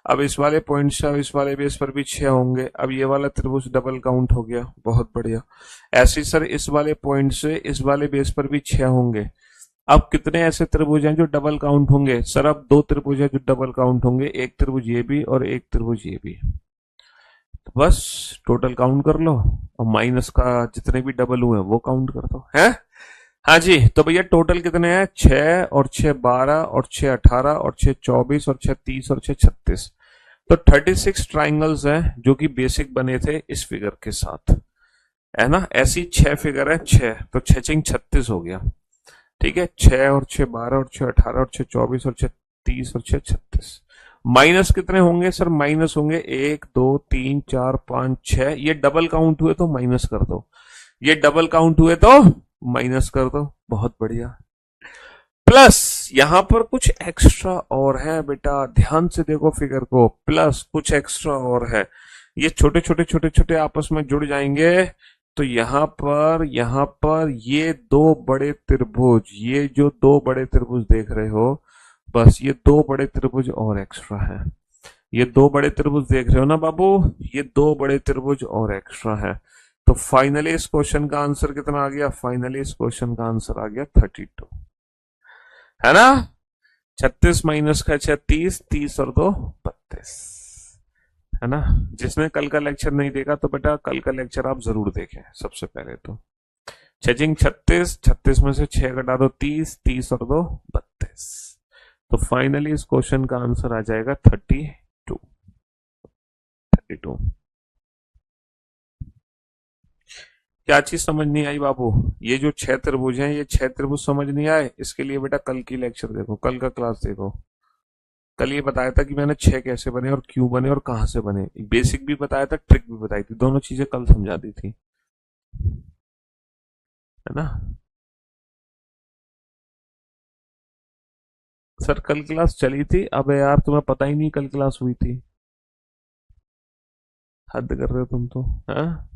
S1: अब इस वाले पॉइंट से अब इस वाले बेस पर भी 6 होंगे। अब ये वाला त्रिभुज डबल काउंट हो गया, बहुत बढ़िया। ऐसे ही सर इस वाले पॉइंट से इस वाले बेस पर भी 6 होंगे। अब कितने ऐसे त्रिभुज हैं जो डबल काउंट होंगे, सर अब 2 त्रिभुज हैं जो डबल काउंट होंगे, एक त्रिभुज ये भी और एक त्रिभुज ये भी। तो बस टोटल काउंट कर लो और माइनस का जितने भी डबल हुए वो काउंट कर दो है। हाँ जी, तो भैया टोटल कितने हैं, 6 और 6 12 और 6 18 और 6 24 और 6 30 और 6 36। तो 36 ट्राइंगल्स हैं जो कि बेसिक बने थे इस फिगर के साथ, है ना। ऐसी 6 फिगर है, 6 तो 6 6 36 हो गया। ठीक है, 6 और 6 12 और 6 18 और 6 24 और 6 30 और 6 36। माइनस कितने होंगे सर, माइनस होंगे 1 2 3 4 5 6। ये डबल काउंट हुए तो माइनस कर दो, ये डबल काउंट हुए तो माइनस कर दो, बहुत बढ़िया। प्लस यहां पर कुछ एक्स्ट्रा और है बेटा, ध्यान से देखो फिगर को, प्लस कुछ एक्स्ट्रा और है। ये छोटे छोटे छोटे छोटे आपस में जुड़ जाएंगे। तो यहां पर ये दो बड़े त्रिभुज, ये जो दो बड़े त्रिभुज देख रहे हो, बस ये दो बड़े त्रिभुज और एक्स्ट्रा है। ये दो बड़े त्रिभुज देख रहे हो ना बाबू, ये दो बड़े त्रिभुज और एक्स्ट्रा है। तो फाइनली इस क्वेश्चन का आंसर कितना आ गया, फाइनली इस क्वेश्चन का आंसर आ गया 32, है ना। 36 माइनस का 6 30, 30 और 2 32, है ना। जिसने कल का लेक्चर नहीं देखा तो बेटा कल का लेक्चर आप जरूर देखें। सबसे पहले तो 6 36, 36 में से 6 घटा दो 30, 30 और 2 32। तो फाइनली इस क्वेश्चन का आंसर आ जाएगा 32, 32। क्या चीज समझ नहीं आई बाबू, ये जो 6 त्रिभुज हैं, ये 6 त्रिभुज समझ नहीं आए, इसके लिए बेटा कल की लेक्चर देखो, कल का क्लास देखो। कल ये बताया था कि मैंने 6 कैसे बने और क्यों बने और कहां से बने, बेसिक भी बताया था, ट्रिक भी बताई थी, दोनों चीजें कल समझा दी थी, है ना। सर कल क्लास चली थी, अबे यार तुम्हें पता ही नहीं कल क्लास हुई थी, हद कर रहे हो तुम तो, हाँ।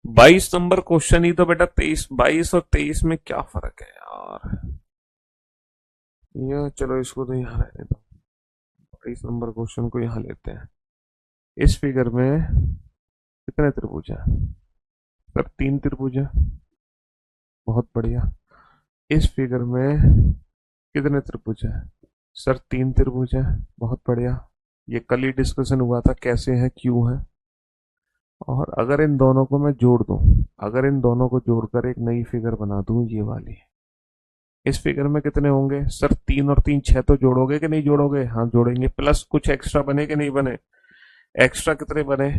S1: 22 नंबर क्वेश्चन ही तो बेटा, 23 22 और 23 में क्या फर्क है यार। ये चलो इसको तो यहाँ रहने दो, 23 नंबर क्वेश्चन को यहाँ लेते हैं। इस फिगर में कितने त्रिभुज है सर, 3 त्रिभुज है, बहुत बढ़िया। इस फिगर में कितने त्रिभुज है सर, 3 त्रिभुज है, बहुत बढ़िया। ये कल ही डिस्कशन हुआ था कैसे है क्यों है। और अगर इन दोनों को मैं जोड़ दूं, अगर इन दोनों को जोड़कर एक नई फिगर बना दूं, ये वाली, इस फिगर में कितने होंगे सर, 3 और 3 6 तो जोड़ोगे कि नहीं जोड़ोगे, हाँ जोड़ेंगे। प्लस कुछ एक्स्ट्रा बने कि नहीं बने, एक्स्ट्रा कितने बने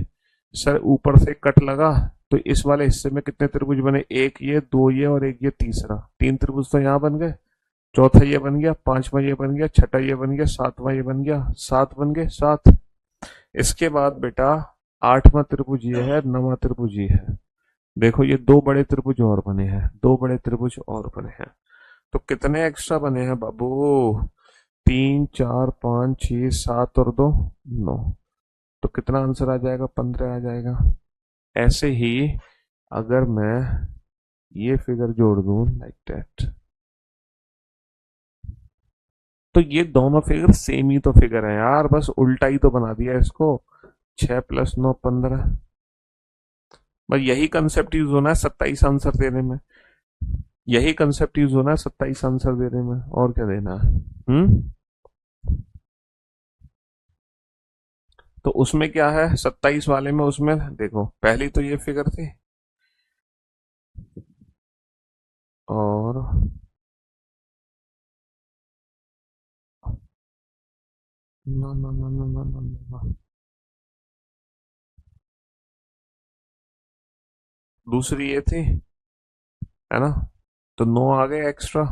S1: सर, ऊपर से कट लगा तो इस वाले हिस्से में कितने त्रिभुज बने, एक ये, दो ये और एक ये तीसरा, 3 त्रिभुज तो यहाँ बन गए। चौथा ये बन गया, पांचवा ये बन गया, छठा ये बन गया, सातवां ये बन गया, 7 बन गए, 7। इसके बाद बेटा 8वां त्रिभुज ये है, 9वां त्रिभुज ये है। देखो ये दो बड़े त्रिभुज और बने हैं, दो बड़े त्रिभुज और बने हैं। तो कितने एक्स्ट्रा बने हैं बाबू, 3 4 5 6 7 और 2 9। तो कितना आंसर आ जाएगा, 15 आ जाएगा। ऐसे ही अगर मैं ये फिगर जोड़ दूं लाइक दैट, तो ये दोनों फिगर सेम ही तो फिगर है यार, बस उल्टा ही तो बना दिया इसको। 6 + 9 15, बस यही कंसेप्ट यूज होना है 27 आंसर देने में, यही कंसेप्ट यूज होना है 27 आंसर देने में, और क्या देना है। तो उसमें क्या है 27 वाले में, उसमें देखो पहली तो ये फिगर थी, और ना ना ना ना ना ना ना, दूसरी ये थी, है ना। तो 9 आ गए एक्स्ट्रा,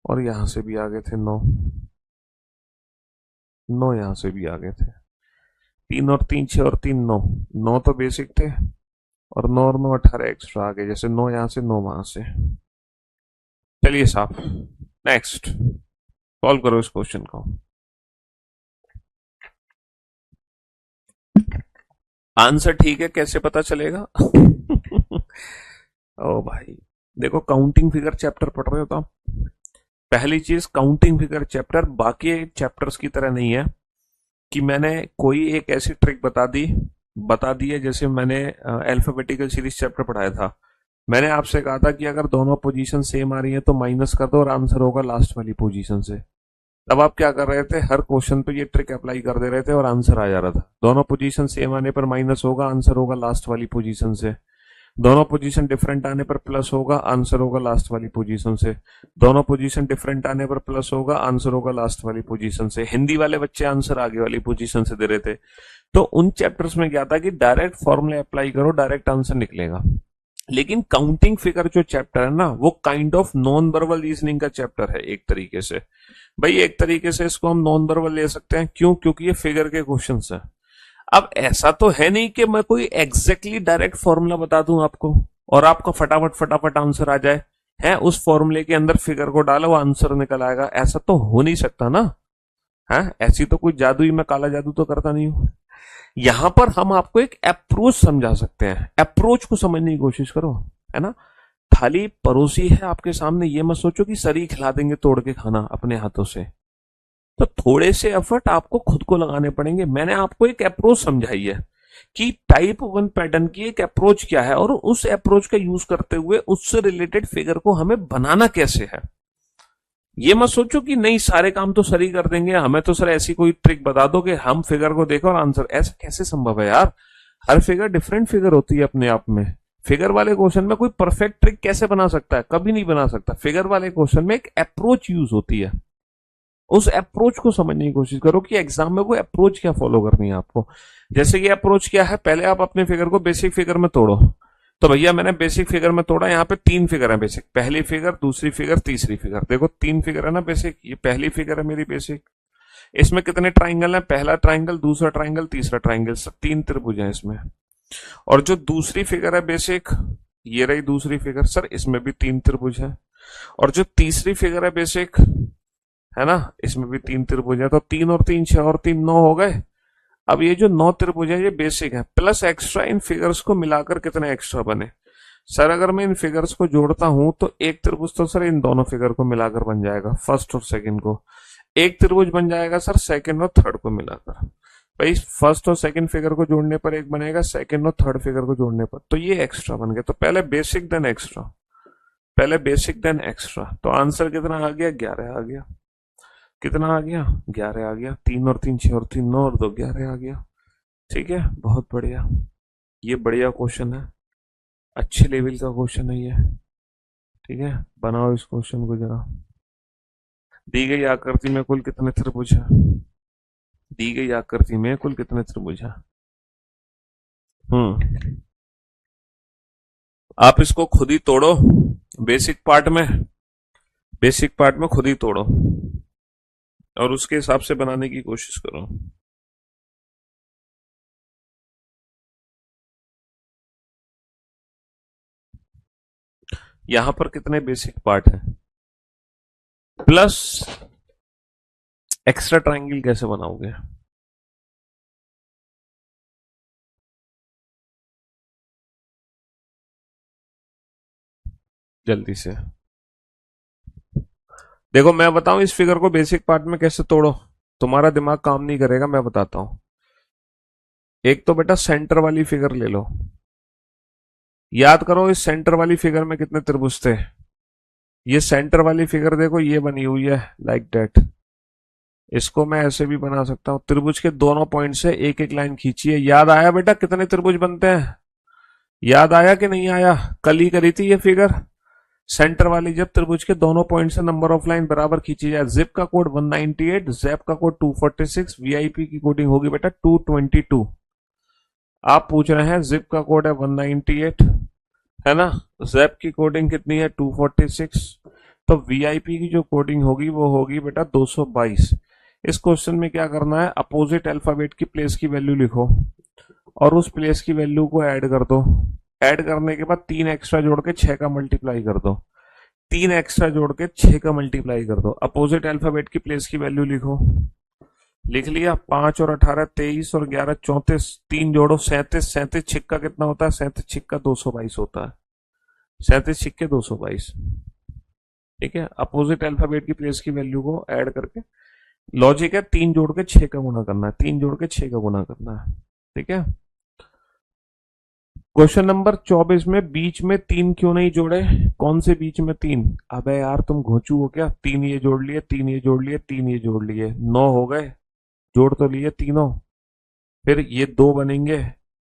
S1: और यहां से भी आ गए थे 9, 9 यहां से भी आ गए थे। 3 और 3 6 और 3 9, 9 तो बेसिक थे, और 9 और 9 18 एक्स्ट्रा आ गए, जैसे 9 यहां से 9 वहां से। चलिए साहब, नेक्स्ट सॉल्व करो इस क्वेश्चन को। आंसर ठीक है, कैसे पता चलेगा? ओ भाई, देखो काउंटिंग फिगर चैप्टर पढ़ रहे हो तो आप, पहली चीज काउंटिंग फिगर चैप्टर बाकी चैप्टर्स की तरह नहीं है कि मैंने कोई एक ऐसी ट्रिक बता दी है। जैसे मैंने अल्फाबेटिकल सीरीज चैप्टर पढ़ाया था, मैंने आपसे कहा था कि अगर दोनों पोजीशन सेम आ रही है तो माइनस कर दो और आंसर होगा लास्ट वाली पोजीशन से। तब आप क्या कर रहे थे, हर क्वेश्चन पे ये ट्रिक अप्लाई कर दे रहे थे और आंसर आ जा रहा था। दोनों पोजीशन सेम आने पर माइनस होगा, आंसर होगा लास्ट वाली पोजीशन से। दोनों पोजीशन डिफरेंट आने पर प्लस होगा, आंसर होगा लास्ट वाली पोजीशन से। दोनों पोजीशन डिफरेंट आने पर प्लस होगा, आंसर होगा लास्ट वाली पोजीशन से। हिंदी वाले बच्चे आंसर आगे वाली पोजीशन से दे रहे थे। तो उन चैप्टर्स में क्या था कि डायरेक्ट फॉर्मूले अप्लाई करो, डायरेक्ट आंसर निकलेगा। लेकिन काउंटिंग फिगर जो चैप्टर है ना, वो kind of non verbal reasoning का चैप्टर है एक तरीके से। भाई एक तरीके से इसको हम नॉन वर्बल ले सकते हैं, क्यों? क्योंकि ये फिगर के क्वेश्चन है। अब ऐसा तो है नहीं कि मैं कोई एग्जैक्टली डायरेक्ट फॉर्मूला बता दूं आपको और आपका फटाफट फटाफट आंसर आ जाए। है उस फॉर्मूले के अंदर फिगर को डालो, आंसर निकल आएगा, ऐसा तो हो नहीं सकता ना। है ऐसी तो कोई जादू ही, मैं काला जादू तो करता नहीं हूं। यहां पर हम आपको एक अप्रोच समझा सकते हैं, अप्रोच को समझने की कोशिश करो, है ना। थाली परोसी है आपके सामने, ये मत सोचो कि सरी खिला देंगे तोड़ के खाना अपने हाथों से। तो थोड़े से एफर्ट आपको खुद को लगाने पड़ेंगे। मैंने आपको एक अप्रोच समझाई है कि टाइप 1 पैटर्न की एक अप्रोच क्या है और उस अप्रोच का यूज करते हुए उससे रिलेटेड फिगर को हमें बनाना कैसे है। ये मत सोचो कि नहीं सारे काम तो सर ही कर देंगे, हमें तो सर ऐसी कोई ट्रिक बता दो कि हम फिगर को देखो और आंसर। ऐसा कैसे संभव है यार? हर फिगर डिफरेंट फिगर होती है अपने आप में। फिगर वाले क्वेश्चन में कोई परफेक्ट ट्रिक कैसे बना सकता है? कभी नहीं बना सकता। फिगर वाले क्वेश्चन में एक अप्रोच यूज होती है, उस अप्रोच को समझने की कोशिश करो कि एग्जाम में वो अप्रोच क्या फॉलो करनी है आपको। जैसे ये अप्रोच क्या है, पहले आप अपने फिगर को बेसिक फिगर में तोड़ो। तो भैया मैंने बेसिक फिगर में तोड़ा, यहाँ पे 3 फिगर है बेसिक, पहली फिगर, दूसरी फिगर, तीसरी फिगर। देखो 3 फिगर है ना बेसिक, ये पहली फिगर है मेरी बेसिक। इसमें कितने ट्राइंगल है? पहला ट्राइंगल, दूसरा ट्राइंगल, तीसरा ट्राइंगल, सब 3 त्रिभुज है इसमें। और जो दूसरी फिगर है बेसिक, ये रही दूसरी फिगर, सर इसमें भी 3 त्रिभुज है। और जो तीसरी फिगर है बेसिक, है ना, इसमें भी 3 त्रिभुज है। तो 3 और 3 6 और 3 9 हो गए। अब ये जो 9 त्रिभुज है ये बेसिक है, प्लस एक्स्ट्रा इन फिगर्स को मिलाकर कितने एक्स्ट्रा बने? सर अगर मैं इन फिगर्स को जोड़ता हूं तो एक त्रिभुज तो सर इन दोनों फिगर को मिलाकर बन जाएगा, फर्स्ट और सेकंड को। एक त्रिभुज बन जाएगा सर सेकंड और थर्ड को मिलाकर। भाई फर्स्ट और सेकंड फिगर को जोड़ने पर एक बनेगा, सेकंड और थर्ड फिगर को जोड़ने पर, तो ये एक्स्ट्रा बन गया। तो पहले बेसिक देन एक्स्ट्रा, पहले बेसिक देन एक्स्ट्रा। तो आंसर कितना आ गया? 11 आ गया। कितना आ गया? 11 आ गया। 3 और 3 6 और 3 9 और 2 11 आ गया। ठीक है, बहुत बढ़िया। ये बढ़िया क्वेश्चन है, अच्छे लेवल का क्वेश्चन है ये। ठीक है, बनाओ इस क्वेश्चन को जरा। दी गई आकृति में कुल कितने त्रिभुज है? दी गई आकृति में कुल कितने त्रिभुज है? हम्म, आप इसको खुद ही तोड़ो, बेसिक पार्ट में, बेसिक पार्ट में खुद ही तोड़ो और उसके हिसाब से बनाने की कोशिश करो। यहां पर कितने बेसिक पार्ट हैं, प्लस एक्स्ट्रा ट्रायंगल कैसे बनाओगे? जल्दी से देखो, मैं बताऊं इस फिगर को बेसिक पार्ट में कैसे तोड़ो, तुम्हारा दिमाग काम नहीं करेगा, मैं बताता हूं। एक तो बेटा सेंटर वाली फिगर ले लो, याद करो इस सेंटर वाली फिगर में कितने त्रिभुज थे। ये सेंटर वाली फिगर देखो, ये बनी हुई है लाइक दैट। इसको मैं ऐसे भी बना सकता हूं, त्रिभुज के दोनों पॉइंट से एक एक लाइन खींचिए। याद आया बेटा कितने त्रिभुज बनते हैं? याद आया कि नहीं आया? कल ही करी थी ये फिगर। सेंटर वाली जब त्रिभुज के दोनों पॉइंट से नंबर ऑफ लाइन बराबर खींची जाए, जिप का कोड 198, जैप का कोड 246, वीआईपी की कोडिंग होगी बेटा 222। आप पूछ रहे हैं जिप का कोड है 198, है ना, जैप की कोडिंग कितनी है 246, तो वीआईपी की जो कोडिंग होगी वो होगी बेटा 222। इस क्वेश्चन में क्या करना है, अपोजिट अल्फाबेट की प्लेस की वैल्यू लिखो और उस प्लेस की वैल्यू को ऐड कर दो। ऐड करने के बाद 3 एक्स्ट्रा जोड़ के 6 का मल्टीप्लाई कर दो, 3 एक्स्ट्रा जोड़ के 6 का मल्टीप्लाई कर दो, अपोजिट अल्फाबेट की प्लेस की वैल्यू लिखो। लिख लिया। 5 और 18 23 और 11 34, 3 जोड़ो 37, 37 छिक्का कितना होता है, 37 छिक्का 222 होता है, 37 छिक्के 222। ठीक है, अपोजिट अल्फाबेट की प्लेस की वैल्यू को ऐड करके लॉजिक है 3 जोड़ के 6 का गुना करना है, 3 जोड़ के 6 का गुना करना है। ठीक है, क्वेश्चन नंबर 24 में बीच में 3 क्यों नहीं जोड़े? कौन से बीच में 3? अबे यार तुम घोंचू हो क्या? 3 ये जोड़ लिए, 3 ये जोड़ लिए, 3 ये जोड़ लिए, 9 हो गए, जोड़ तो लिए तीनों। फिर ये 2 बनेंगे,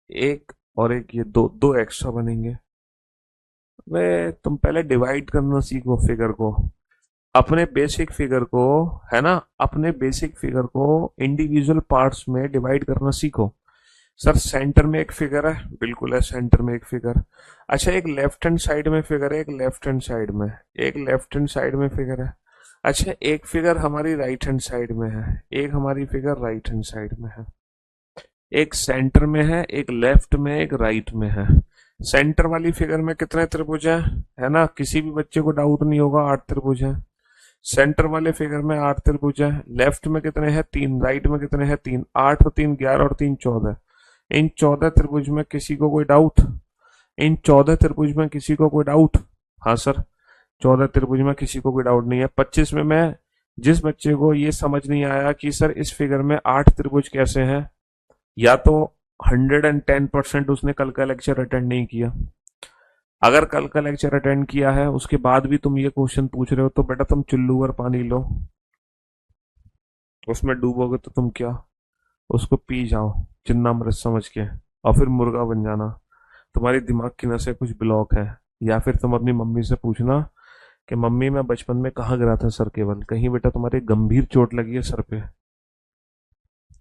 S1: एक और एक, ये दो दो एक्स्ट्रा बनेंगे। वे तुम पहले डिवाइड करना सीखो फिगर को, अपने बेसिक फिगर को, है ना, अपने बेसिक फिगर को इंडिविजुअल पार्ट्स में डिवाइड करना सीखो। सर सेंटर में एक फिगर है, बिल्कुल है, सेंटर में एक फिगर। अच्छा, एक लेफ्ट हैंड साइड में फिगर है, एक लेफ्ट हैंड साइड में, एक लेफ्ट हैंड साइड में फिगर है। अच्छा, एक फिगर हमारी राइट हैंड साइड में है, एक हमारी फिगर राइट हैंड साइड में है, एक सेंटर में है, एक लेफ्ट में, एक राइट में है। सेंटर वाली फिगर में कितने त्रिभुज है ना, किसी भी बच्चे को डाउट नहीं होगा, 8 त्रिभुज है। सेंटर वाले फिगर में 8 त्रिभुज है। लेफ्ट में कितने हैं? 3। राइट में कितने हैं? 3। 8 और 3 11 और 3 14। इन 14 त्रिभुज में किसी को कोई डाउट? इन 14 त्रिभुज में किसी को कोई डाउट? हाँ सर, 14 त्रिभुज में किसी को कोई डाउट नहीं है। 25 में मैं जिस बच्चे को ये समझ नहीं आया कि सर इस फिगर में 8 त्रिभुज कैसे हैं, या तो 110% उसने कल का लेक्चर अटेंड नहीं किया। अगर कल का लेक्चर अटेंड किया है उसके बाद भी तुम ये क्वेश्चन पूछ रहे हो तो बेटा तुम चुल्लू भर पानी लो, उसमें डूबोगे तो तुम क्या, उसको पी जाओ चिन्नामृत समझ के, और फिर मुर्गा बन जाना। तुम्हारी दिमाग की नसें कुछ ब्लॉक है। या फिर तुम अपनी मम्मी से पूछना कि मम्मी मैं बचपन में कहाँ गिरा था सर केवल, कहीं बेटा तुम्हारे गंभीर चोट लगी है सर पे।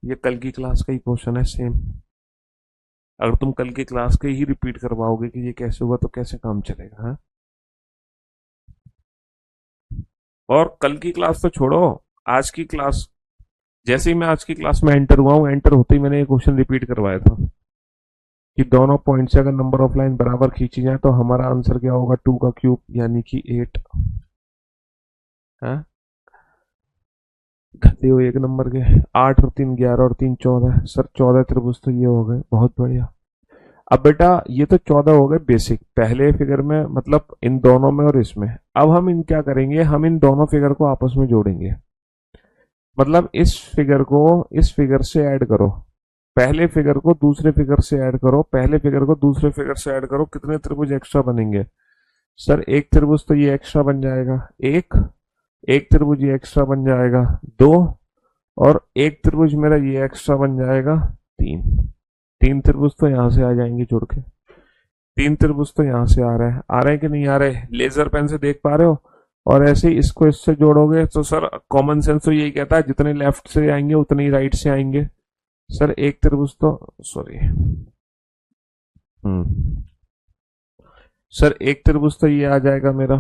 S1: ये कल की क्लास का ही क्वेश्चन है सेम। अगर तुम कल की क्लास के ही रिपीट करवाओगे कि ये कैसे हुआ तो कैसे काम चलेगा? है और कल की क्लास तो छोड़ो, आज की क्लास, जैसे ही मैं आज की क्लास में एंटर हुआ हूँ, एंटर होते ही मैंने ये क्वेश्चन रिपीट करवाया था कि दोनों पॉइंट से अगर नंबर ऑफ लाइन बराबर खींची जाए तो हमारा आंसर क्या होगा? 2 का क्यूब यानी कि 8। है गधे हो एक नंबर के। 8 और 3 11 और 3 14। सर 14 त्रिभुज तो ये हो गए, बहुत बढ़िया। अब बेटा ये तो 14 हो गए बेसिक पहले फिगर में, मतलब इन दोनों में और इसमें। अब हम इन क्या करेंगे, हम इन दोनों फिगर को आपस में जोड़ेंगे। मतलब इस फिगर को इस फिगर से ऐड करो, पहले फिगर को दूसरे फिगर से ऐड करो, पहले फिगर को दूसरे फिगर से ऐड करो, कितने त्रिभुज एक्स्ट्रा बनेंगे? सर एक त्रिभुज तो ये एक्स्ट्रा बन जाएगा, एक एक त्रिभुज ये एक्स्ट्रा बन जाएगा, दो, और एक त्रिभुज मेरा ये एक्स्ट्रा बन जाएगा, तीन। तीन त्रिभुज तो यहां से आ जाएंगे जुड़ के, तीन त्रिभुज तो यहां से आ रहे हैं कि नहीं आ रहे? लेजर पेन से देख पा रहे हो? और ऐसे ही इसको इससे जोड़ोगे तो सर कॉमन सेंस तो यही कहता है जितने लेफ्ट से आएंगे उतने ही राइट से आएंगे। सर एक त्रिभुज तो, सॉरी, सर एक त्रिभुज तो ये आ जाएगा मेरा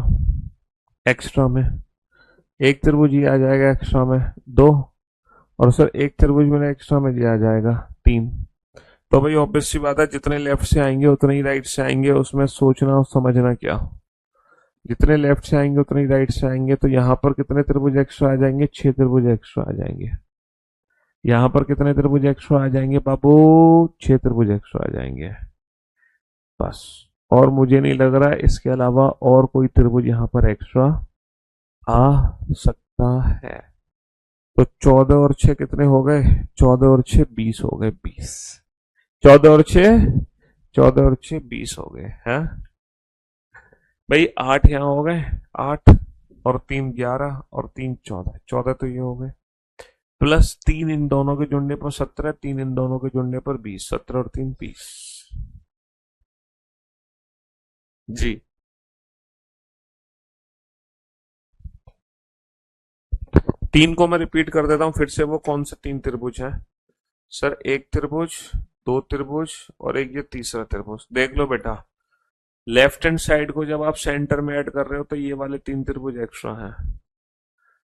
S1: एक्स्ट्रा में, एक त्रिभुज ये आ जाएगा एक्स्ट्रा में, दो, और सर एक त्रिभुज मेरा एक्स्ट्रा में ये आ जाएगा, तीन। तो भाई ऑब्वियस सी बात है जितने लेफ्ट से आएंगे उतने ही राइट से आएंगे, उसमें सोचना और समझना क्या। जितने लेफ्ट से आएंगे उतने ही राइट से आएंगे, तो यहाँ पर कितने त्रिभुज एक्स्ट्रा आ जाएंगे? 6 त्रिभुज एक्स्ट्रा आ जाएंगे। यहाँ पर कितने त्रिभुज एक्स्ट्रा आ जाएंगे बाबू? 6 त्रिभुज एक्स्ट्रा आ जाएंगे, बस। और मुझे नहीं लग रहा है इसके अलावा और कोई त्रिभुज यहाँ पर एक्स्ट्रा आ सकता है। तो 14 और 6 कितने हो गए? 14 और 6 20 हो गए, 20। 14 और 6 14 और 6 20 हो गए हैं भाई। 8 यहाँ हो गए, 8 और 3 11 और 3 14, 14 तो ये हो गए, प्लस 3 इन दोनों के जुड़ने पर 17, 3 इन दोनों के जुड़ने पर 20, 17 और 3 20। जी, तीन को मैं रिपीट कर देता हूं फिर से, वो कौन से 3 त्रिभुज हैं? सर एक त्रिभुज, दो त्रिभुज, और एक ये तीसरा त्रिभुज। देख लो बेटा, लेफ्ट हैंड साइड को जब आप सेंटर में ऐड कर रहे हो तो ये वाले 3 त्रिभुज एक्स्ट्रा हैं।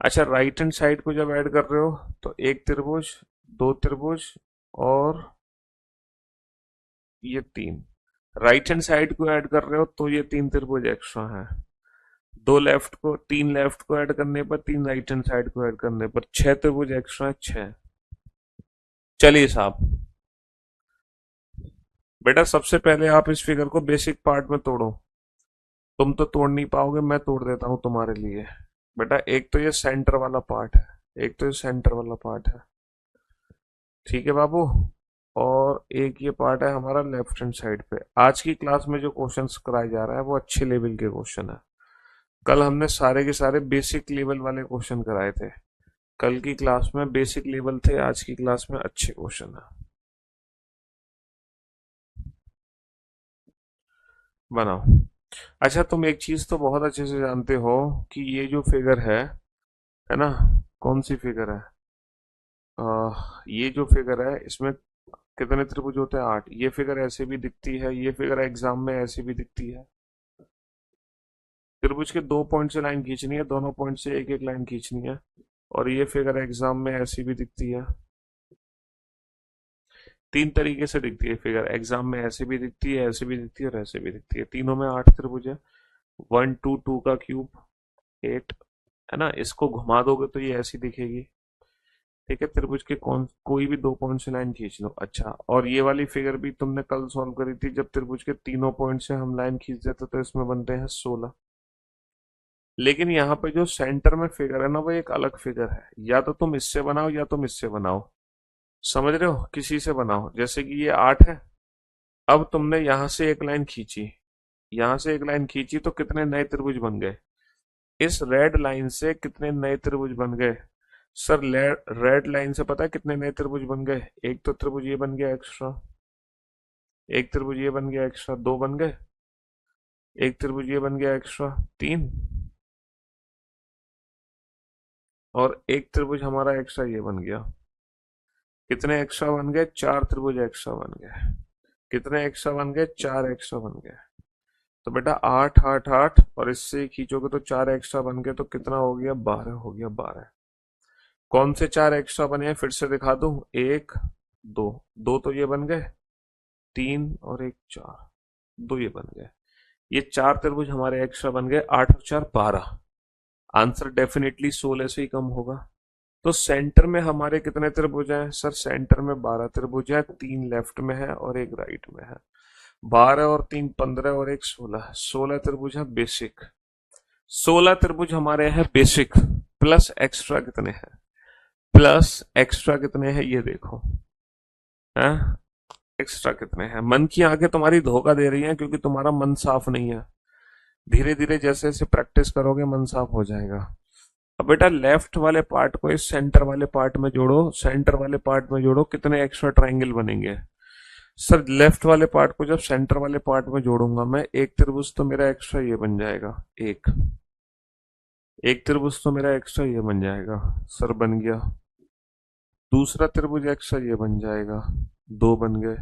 S1: अच्छा, राइट हैंड साइड को जब ऐड कर रहे हो तो एक त्रिभुज, दो त्रिभुज, और ये 3। राइट हैंड साइड को ऐड कर रहे हो तो ये 3 त्रिभुज एक्स्ट्रा है। दो लेफ्ट को, 3 लेफ्ट को ऐड करने पर, 3 राइट हैंड साइड को ऐड करने पर 6 त्रिभुज एक्स्ट्रा है, 6। चलिए साहब, बेटा सबसे पहले आप इस फिगर को बेसिक पार्ट में तोड़ो। तुम तो तोड़ नहीं पाओगे, मैं तोड़ देता हूं तुम्हारे लिए। बेटा एक तो ये सेंटर वाला पार्ट है, एक तो ये सेंटर वाला पार्ट है, ठीक है बाबू। और एक ये पार्ट है हमारा लेफ्ट हैंड साइड पे। आज की क्लास में जो क्वेश्चंस कराए जा रहा है वो अच्छे लेवल के क्वेश्चन है। कल हमने सारे के सारे बेसिक लेवल वाले क्वेश्चन कराए थे। कल की क्लास में बेसिक लेवल थे, आज की क्लास में अच्छे क्वेश्चन है। बनाओ। अच्छा, तुम एक चीज तो बहुत अच्छे से जानते हो कि ये जो फिगर है ना, कौन सी फिगर है? ये जो फिगर है इसमें कितने त्रिभुज होते हैं? 8। ये फिगर ऐसे भी दिखती है, ये फिगर एग्जाम में ऐसे भी दिखती है। त्रिभुज के 2 पॉइंट से लाइन खींचनी है, दोनों पॉइंट से एक एक लाइन खींचनी है। और ये फिगर एग्जाम में ऐसी भी दिखती है। 3 तरीके से दिखती है फिगर एग्जाम में, ऐसे भी दिखती है, ऐसे भी दिखती है और ऐसे भी दिखती है। तीनों में 8 त्रिभुज है। 1 2 2 का क्यूब 8, है ना। इसको घुमा दोगे तो ये ऐसी दिखेगी, ठीक है। त्रिभुज के कोई भी 2 पॉइंट से लाइन खींच लो। अच्छा, और ये वाली फिगर भी तुमने कल सॉल्व करी थी, जब त्रिभुज के तीनों पॉइंट से हम लाइन खींच देते तो इसमें बनते हैं 16। लेकिन यहाँ पे जो सेंटर में फिगर है ना, वो एक अलग फिगर है। या तो तुम इससे बनाओ या तुम इससे बनाओ, समझ रहे हो, किसी से बनाओ। जैसे कि ये 8 है, अब तुमने यहां से एक लाइन खींची, यहां से एक लाइन खींची तो कितने नए त्रिभुज बन गए? इस रेड लाइन से कितने नए त्रिभुज बन गए? सर रेड लाइन से पता है कितने नए त्रिभुज बन गए? एक तो त्रिभुज ये बन गया एक्स्ट्रा, एक त्रिभुज ये बन गया एक्स्ट्रा, 2 बन गए। एक त्रिभुज ये बन गया एक्स्ट्रा, 3। और एक त्रिभुज हमारा एक्स्ट्रा ये बन गया। कितने एक्स्ट्रा बन गए? 4 त्रिभुज एक्स्ट्रा बन गए। कितने एक्स्ट्रा बन गए? 4 एक्स्ट्रा बन गए। तो बेटा 8 8 8 और इससे खींचोगे तो 4 एक्स्ट्रा बन गए, तो कितना हो गया? 12 हो गया, 12। कौन से 4 एक्स्ट्रा बने हैं फिर से दिखा दूं? 1 2, 2 तो ये बन गए, 3 और 1 4, 2 ये बन गए। ये 4 त्रिभुज हमारे एक्स्ट्रा बन गए, 8 और 4 12। आंसर डेफिनेटली 16 से ही कम होगा। तो सेंटर में हमारे कितने त्रिभुज हैं? सर सेंटर में 12 त्रिभुज है, 3 लेफ्ट में है और 1 राइट में है। 12 और 3 15 और 1 16, 16 त्रिभुज है बेसिक। 16 त्रिभुज हमारे हैं बेसिक। प्लस एक्स्ट्रा कितने हैं? प्लस एक्स्ट्रा कितने हैं ये देखो, है एक्स्ट्रा कितने हैं? मन की आंखें तुम्हारी धोखा दे रही हैं, क्योंकि तुम्हारा मन साफ नहीं है। धीरे धीरे जैसे जैसे प्रैक्टिस करोगे मन साफ हो जाएगा। अब बेटा लेफ्ट वाले पार्ट को इस सेंटर वाले पार्ट में जोड़ो, सेंटर वाले पार्ट में जोड़ो, कितने एक्स्ट्रा ट्राइंगल बनेंगे? सर लेफ्ट वाले पार्ट को जब सेंटर वाले पार्ट में जोड़ूंगा मैं, एक त्रिभुज तो मेरा एक्स्ट्रा ये बन जाएगा, एक त्रिभुज तो मेरा एक्स्ट्रा ये बन जाएगा, सर बन गया। दूसरा त्रिभुज एक्स्ट्रा ये बन जाएगा, 2 बन गए।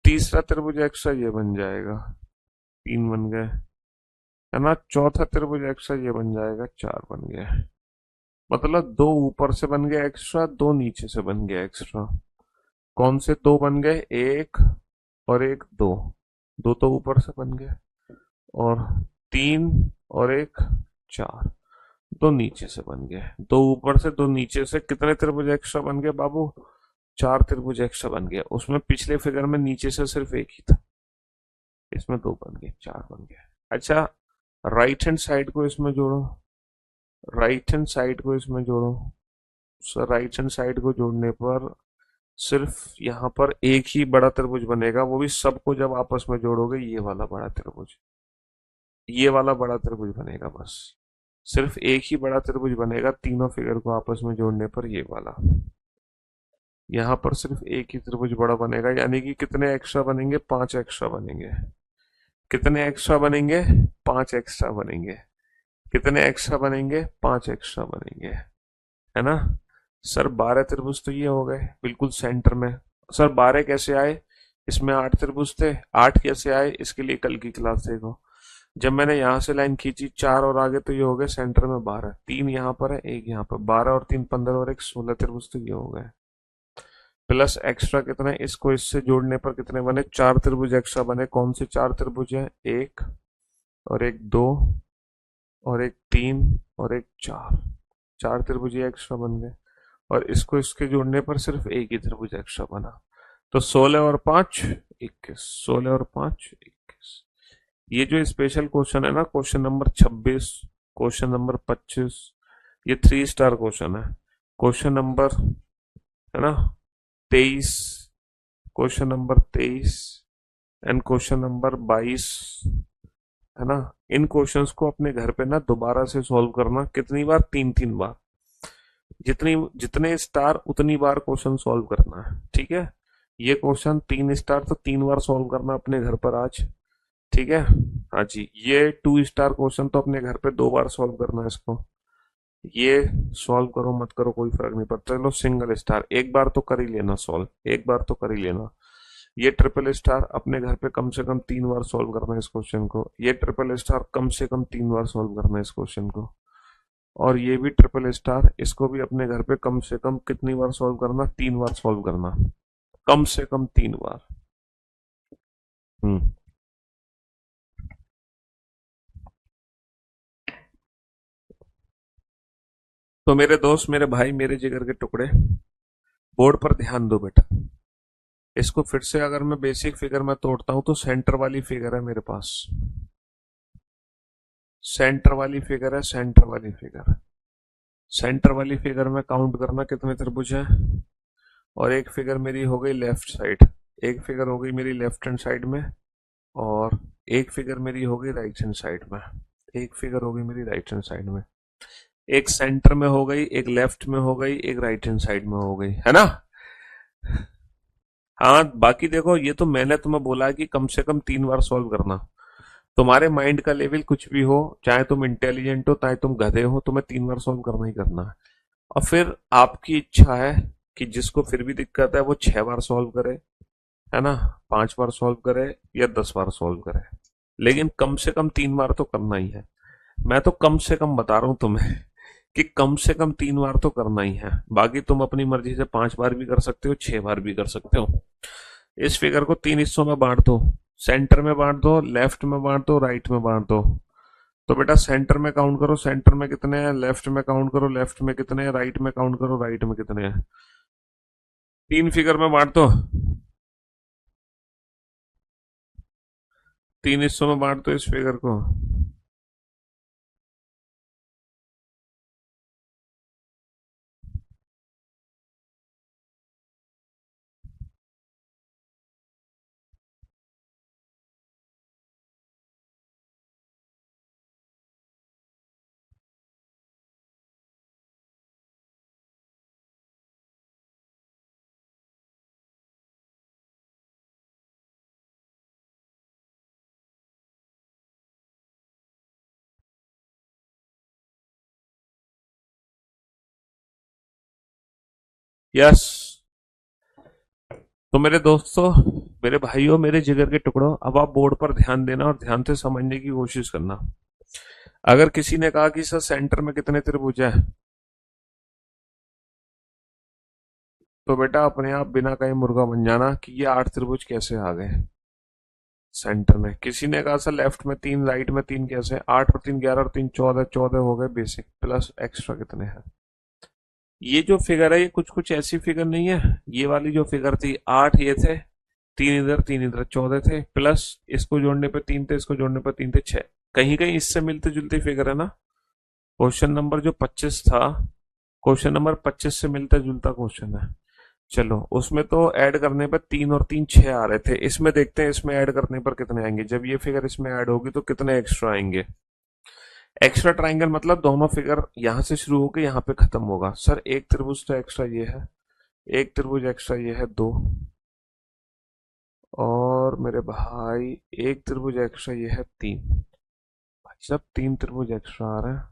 S1: तीसरा त्रिभुज एक्स्ट्रा ये बन जाएगा, 3 बन गए, है ना। चौथा त्रिभुज एक्स्ट्रा ये बन जाएगा, 4 बन गए। मतलब 2 ऊपर से बन गए एक्स्ट्रा, 2 नीचे से बन गए एक्स्ट्रा। कौन से 2 बन गए? 1 और 1 2, 2 तो ऊपर से बन गए। और 3 और 1 4, 2 नीचे से बन गए। 2 ऊपर से 2 नीचे से, कितने त्रिभुज एक्स्ट्रा बन गए बाबू? 4 त्रिभुज एक्स्ट्रा बन गया। उसमें पिछले फिगर में नीचे से सिर्फ एक ही था, इसमें 2 बन गए, 4 बन गए। अच्छा, राइट हैंड साइड को इसमें जोड़ो, राइट हैंड साइड को इसमें जोड़ो। सर राइट हैंड साइड को जोड़ने पर सिर्फ यहाँ पर एक ही बड़ा त्रिभुज बनेगा, वो भी सबको जब आपस में जोड़ोगे, ये वाला बड़ा त्रिभुज, ये वाला बड़ा त्रिभुज बनेगा बस। सिर्फ एक ही बड़ा त्रिभुज बनेगा तीनों फिगर को आपस में जोड़ने पर, ये वाला। यहाँ पर सिर्फ एक ही त्रिभुज बड़ा बनेगा, यानी कि कितने एक्स्ट्रा बनेंगे? 5 एक्स्ट्रा बनेंगे। कितने एक्स्ट्रा बनेंगे? 5 एक्स्ट्रा बनेंगे। कितने एक्स्ट्रा बनेंगे? 5 एक्स्ट्रा बनेंगे, है ना। सर 12 त्रिभुज तो ये हो गए बिल्कुल सेंटर में। सर 12 कैसे आए? इसमें 8 त्रिभुज थे, 8 कैसे आए? इसके लिए कल की क्लास देखो। जब मैंने यहां से लाइन खींची 4 और आगे, तो ये हो गए सेंटर में 12, 3 यहाँ पर है, 1 यहाँ पर, 12 और 3 15 और 1 16 त्रिभुज तो ये हो गए। प्लस एक्स्ट्रा कितने, इसको इससे जोड़ने पर कितने बने, चार त्रिभुज एक्स्ट्रा बने। कौन से चार त्रिभुज हैं, एक और एक दो और एक तीन और एक चार, चार त्रिभुज ये एक्स्ट्रा बन गए। और इसको इसके जोड़ने पर सिर्फ एक ही त्रिभुज एक्स्ट्रा बना। तो 16 और 5 21, 16 और 5 21। ये जो स्पेशल क्वेश्चन है ना, क्वेश्चन नंबर 26, क्वेश्चन नंबर 25, ये 3 स्टार क्वेश्चन है। क्वेश्चन नंबर है ना 23, question number 23 and question number 22, है ना। इन क्वेश्चंस को अपने घर पे ना दोबारा से सॉल्व करना। कितनी बार, तीन तीन बार, जितनी जितने स्टार उतनी बार क्वेश्चन सॉल्व करना है, ठीक है। ये क्वेश्चन 3 स्टार तो 3 बार सॉल्व करना अपने घर पर आज, ठीक है। हाँ जी, ये 2 स्टार क्वेश्चन तो अपने घर पे 2 बार सॉल्व करना है इसको। ये सॉल्व करो मत करो कोई फर्क नहीं पड़ता। चलो सिंगल स्टार एक बार तो कर ही लेना सॉल्व, एक बार तो कर ही लेना। ये ट्रिपल स्टार अपने घर पे कम से कम 3 बार सॉल्व करना है इस क्वेश्चन को। ये ट्रिपल स्टार कम से कम 3 बार सॉल्व करना है इस क्वेश्चन को। और ये भी ट्रिपल स्टार, इसको भी अपने घर पे कम से कम कितनी बार सॉल्व करना, 3 बार सॉल्व करना, कम से कम 3 बार। हम्म। तो मेरे दोस्त, मेरे भाई, मेरे जिगर के टुकड़े, बोर्ड पर ध्यान दो बेटा। इसको फिर से अगर मैं बेसिक फिगर में तोड़ता हूं तो सेंटर वाली फिगर है मेरे पास, सेंटर वाली फिगर है, सेंटर वाली फिगर। सेंटर वाली फिगर में काउंट करना कितने त्रिभुज हैं। और एक फिगर मेरी हो गई लेफ्ट साइड, एक फिगर हो गई मेरी लेफ्ट हैंड साइड में, और एक फिगर मेरी हो गई राइट हैंड साइड में, एक फिगर हो गई मेरी राइट हैंड साइड में, एक सेंटर में हो गई, एक लेफ्ट में हो गई, एक राइट हैंड साइड में हो गई, है ना। हाँ बाकी देखो, ये तो मैंने तुम्हें बोला है कि कम से कम 3 बार सॉल्व करना। तुम्हारे माइंड का लेवल कुछ भी हो, चाहे तुम इंटेलिजेंट हो चाहे तुम गधे हो, तुम्हें 3 बार सॉल्व करना ही करना है। और फिर आपकी इच्छा है कि जिसको फिर भी दिक्कत है वो 6 बार सॉल्व करे, है ना, 5 बार सॉल्व करे या 10 बार सॉल्व करे, लेकिन कम से कम 3 बार तो करना ही है। मैं तो कम से कम बता रहा हूं तुम्हें कि कम से कम 3 बार तो करना ही है। बाकी तुम अपनी मर्जी से 5 बार भी कर सकते हो, 6 बार भी कर सकते हो। इस फिगर को 3 हिस्सों में बांट दो, सेंटर में बांट दो, लेफ्ट में बांट दो, राइट में बांट दो। तो बेटा सेंटर में काउंट करो, सेंटर में कितने हैं, लेफ्ट में काउंट करो, लेफ्ट में कितने हैं, राइट में काउंट करो, राइट में कितने हैं। 3 फिगर में बांट दो, 3 हिस्सों में बांट दो इस फिगर को। यस। तो मेरे दोस्तों, मेरे भाइयों, मेरे जिगर के टुकड़ों, अब आप बोर्ड पर ध्यान देना और ध्यान से समझने की कोशिश करना। अगर किसी ने कहा कि सर सेंटर में कितने त्रिभुज हैं, तो बेटा अपने आप बिना कहीं मुर्गा बन जाना कि ये 8 त्रिभुज कैसे आ गए सेंटर में। किसी ने कहा सर लेफ्ट में 3, राइट में 3, कैसे, 8 और 3 11 और 3 14, 14 हो गए बेसिक, प्लस एक्स्ट्रा कितने हैं। ये जो फिगर है ये कुछ कुछ ऐसी फिगर नहीं है। ये वाली जो फिगर थी, 8 ये थे, 3 इधर 14 थे, प्लस इसको जोड़ने पे 3 थे, इसको जोड़ने पे 3 थे, 6। कहीं कहीं इससे मिलती जुलती फिगर है ना। क्वेश्चन नंबर जो 25 था, क्वेश्चन नंबर 25 से मिलता जुलता क्वेश्चन है। चलो उसमें तो ऐड करने पर 3 और 3 6 आ रहे थे। इसमें देखते हैं इसमें ऐड करने पर कितने आएंगे। जब ये फिगर इसमें ऐड होगी तो कितने एक्स्ट्रा आएंगे। एक्स्ट्रा ट्राइंगल मतलब दोनों फिगर यहां से शुरू होकर यहां पे खत्म होगा। सर एक त्रिभुज तो एक्स्ट्रा ये है, एक त्रिभुज एक्स्ट्रा ये है, 2। और मेरे भाई एक त्रिभुज एक्स्ट्रा ये है, 3। भाई साहब 3 त्रिभुज एक्स्ट्रा आ रहे हैं।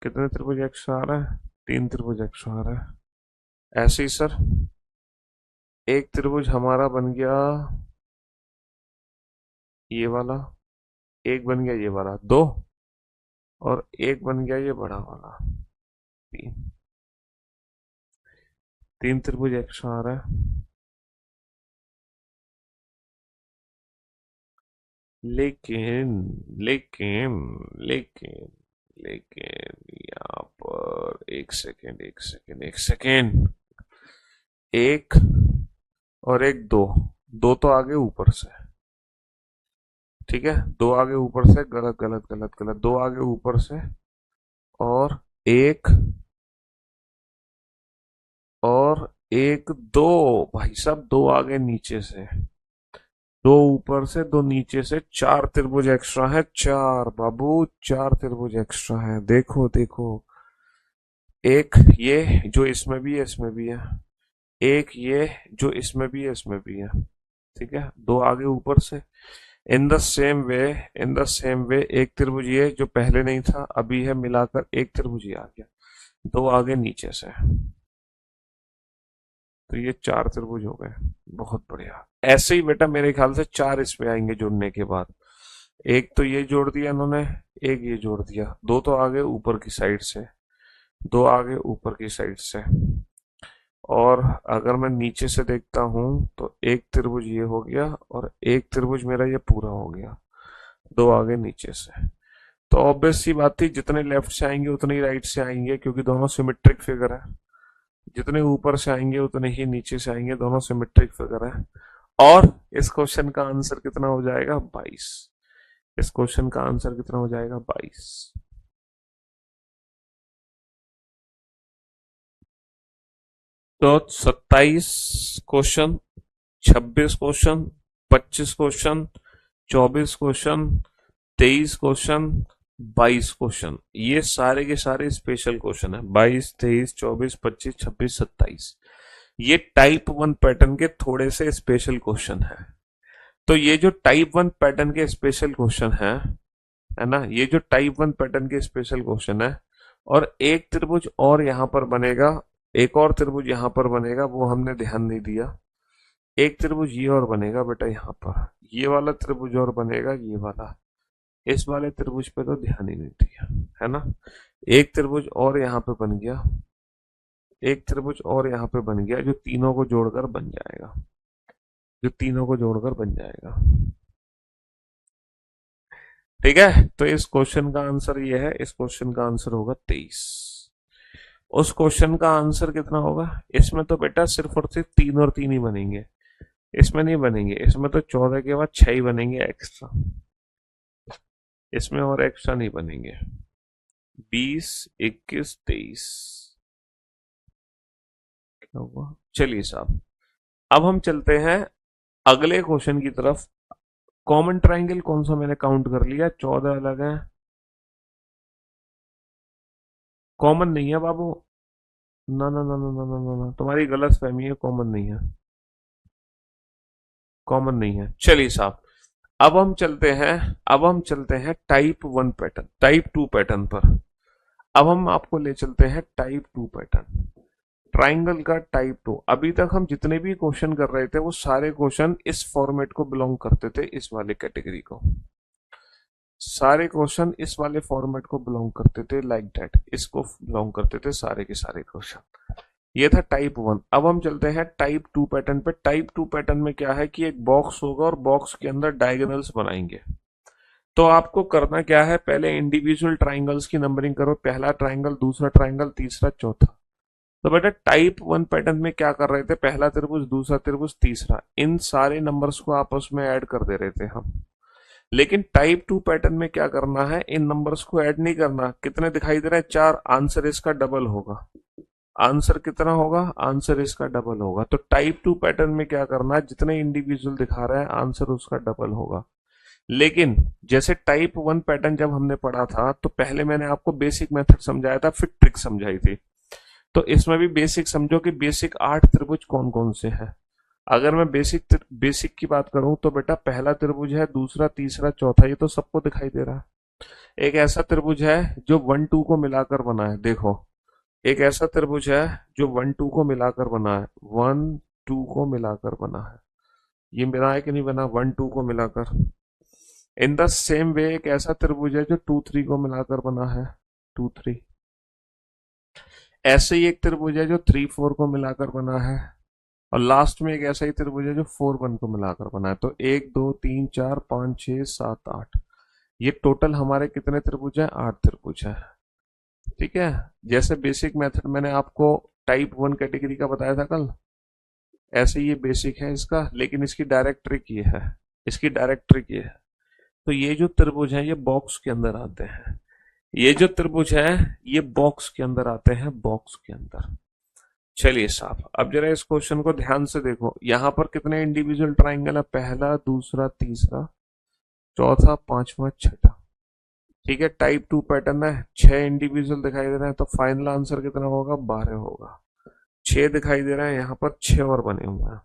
S1: कितने त्रिभुज एक्स्ट्रा आ रहे हैं, 3 त्रिभुज एक्स्ट्रा आ रहे हैं। ऐसे ही सर एक त्रिभुज हमारा बन गया ये वाला, एक बन गया ये वाला, 2, और एक बन गया ये बड़ा वाला, 3। तीन त्रिभुज एक्स्ट्रा आ रहा है, लेकिन लेकिन लेकिन लेकिन यहाँ पर एक सेकेंड, एक सेकेंड, एक सेकेंड, एक और एक दो, दो तो आगे ऊपर से, ठीक है, दो आगे ऊपर से, गलत गलत गलत गलत, दो आगे ऊपर से, और एक, और एक, दो, भाई साहब दो आगे नीचे से, दो ऊपर से दो नीचे से, चार त्रिभुज एक्स्ट्रा है, चार बाबू, चार त्रिभुज एक्स्ट्रा है, देखो देखो, एक ये जो इसमें भी है इसमें भी है, एक ये जो इसमें भी है इसमें भी है, ठीक है, दो आगे ऊपर से। In the same way, in the same way एक त्रिभुज ये जो पहले नहीं था अभी है, मिलाकर एक त्रिभुज ये आ गया, दो आगे नीचे से, तो ये चार त्रिभुज हो गए। बहुत बढ़िया। ऐसे ही बेटा मेरे ख्याल से चार इसमें आएंगे जुड़ने के बाद, एक तो ये जोड़ दिया इन्होंने, एक ये जोड़ दिया, दो तो आगे ऊपर की साइड से, दो आगे ऊपर की साइड से, और अगर मैं नीचे से देखता हूं तो एक त्रिभुज ये हो गया, और एक त्रिभुज मेरा ये पूरा हो गया, दो आगे नीचे से। तो ऑब्वियस सी बात थी, जितने लेफ्ट से आएंगे उतने ही राइट से आएंगे, क्योंकि दोनों सिमेट्रिक फिगर है, जितने ऊपर से आएंगे उतने ही नीचे से आएंगे, दोनों सिमेट्रिक फिगर है। और इस क्वेश्चन का आंसर कितना हो जाएगा? 22। इस क्वेश्चन का आंसर कितना हो जाएगा? 22। तो 27 question, 26 question, 25 question, 24 question, 23 question, 22 question, ये सारे के सारे स्पेशल क्वेश्चन है। 22, 23, 24, 25, 26, 27, ये टाइप वन पैटर्न के थोड़े से स्पेशल क्वेश्चन है। तो ये जो टाइप वन पैटर्न के स्पेशल क्वेश्चन है ना, ये जो टाइप वन पैटर्न के स्पेशल क्वेश्चन है, और एक त्रिभुज और यहां पर बनेगा, एक और त्रिभुज यहां पर बनेगा, वो हमने ध्यान नहीं दिया। एक त्रिभुज ये और बनेगा बेटा यहाँ पर, ये वाला त्रिभुज और बनेगा, ये वाला, इस वाले त्रिभुज पे तो ध्यान ही नहीं दिया, है ना। एक त्रिभुज और यहाँ पे बन गया, एक त्रिभुज और यहाँ पे बन गया, जो तीनों को जोड़कर बन जाएगा, जो तीनों को जोड़कर बन जाएगा, ठीक है। तो इस क्वेश्चन का आंसर ये है, इस क्वेश्चन का आंसर होगा 23। उस क्वेश्चन का आंसर कितना होगा? इसमें तो बेटा सिर्फ और सिर्फ तीन और तीन ही बनेंगे, इसमें नहीं बनेंगे, इसमें तो 14 के बाद 6 ही बनेंगे एक्स्ट्रा, इसमें और एक्स्ट्रा नहीं बनेंगे। 20, 21, 23 क्या होगा? चलिए साहब, अब हम चलते हैं अगले क्वेश्चन की तरफ। कॉमन ट्राइंगल कौन सा मैंने काउंट कर लिया? 14 अलग है, कॉमन नहीं है बाबू, ना ना ना ना ना ना ना ना, तुम्हारी गलत फहमी है, कॉमन नहीं है, कॉमन नहीं है। चलिए साहब, अब हम चलते हैं, अब हम चलते हैं type one pattern, type two pattern पर। अब हम आपको ले चलते हैं टाइप टू पैटर्न, ट्राइंगल का टाइप टू। अभी तक हम जितने भी क्वेश्चन कर रहे थे वो सारे क्वेश्चन इस फॉर्मेट को बिलोंग करते थे, इस वाले कैटेगरी को, सारे क्वेश्चन इस वाले फॉर्मेट को बिलोंग करते थे, लाइक दैट, इसको बिलोंग करते थे सारे के सारे क्वेश्चन। ये था टाइप वन। अब हम चलते हैं टाइप टू पैटर्न पे। टाइप टू पैटर्न में क्या है कि एक बॉक्स होगा और बॉक्स के अंदर डायगोनल्स बनाएंगे। तो आपको करना क्या है, पहले इंडिविजुअल ट्राइंगल्स की नंबरिंग करो, पहला ट्राइंगल, दूसरा ट्राइंगल, तीसरा, चौथा। तो बेटा टाइप वन पैटर्न में क्या कर रहे थे, पहला त्रिभुज, दूसरा त्रिभुज, तीसरा, इन सारे नंबर्स को आपस में ऐड कर दे रहे थे हम। लेकिन टाइप टू पैटर्न में क्या करना है, इन नंबर्स को ऐड नहीं करना। कितने दिखाई दे रहे हैं? 4, आंसर इसका डबल होगा। आंसर कितना होगा? आंसर इसका डबल होगा। तो टाइप टू पैटर्न में क्या करना है, जितने इंडिविजुअल दिखा रहा है आंसर उसका डबल होगा। लेकिन जैसे टाइप वन पैटर्न जब हमने पढ़ा था तो पहले मैंने आपको बेसिक मेथड समझाया था, फिर ट्रिक समझाई थी। तो इसमें भी बेसिक समझो कि बेसिक 8 त्रिभुज कौन कौन से हैं। अगर मैं बेसिक की बात करूं तो बेटा पहला त्रिभुज है, दूसरा, तीसरा, चौथा, ये तो सबको दिखाई दे रहा है। एक ऐसा त्रिभुज है जो 1 2 को मिलाकर बना है, देखो, एक ऐसा त्रिभुज है जो 1 2 को मिलाकर बना है, 1 2 को मिलाकर बना है। ये बना है कि नहीं बना? 1 2 को मिलाकर। इन द सेम वे एक ऐसा त्रिभुज है जो 2 3 को मिलाकर बना है, 2 3। ऐसे ही एक त्रिभुज है जो 3 4 को मिलाकर बना है, और लास्ट में एक ऐसा ही त्रिभुज है जो 4 1 को मिलाकर बना है। तो 1 2 3 4 5 6 7 8, ये टोटल हमारे कितने त्रिभुज है? 8 त्रिभुज है। ठीक है। जैसे बेसिक मेथड मैंने आपको टाइप 1 कैटेगरी का बताया था कल, ऐसे ये बेसिक है इसका, लेकिन इसकी डायरेक्ट ट्रिक ये है, इसकी डायरेक्ट ट्रिक ये है। तो ये जो त्रिभुज है ये बॉक्स के अंदर आते हैं, ये जो त्रिभुज है ये बॉक्स के अंदर आते हैं, बॉक्स के अंदर। चलिए साहब, अब जरा इस क्वेश्चन को ध्यान से देखो। यहां पर कितने इंडिविजुअल ट्राइंगल है? पहला, दूसरा, तीसरा, चौथा, पांचवा, छठा। ठीक है, टाइप 2 पैटर्न है, 6 इंडिविजुअल दिखाई दे रहे हैं, तो फाइनल आंसर कितना होगा? 12 होगा। 6 दिखाई दे रहे हैं यहाँ पर, 6 और बने हुए हैं।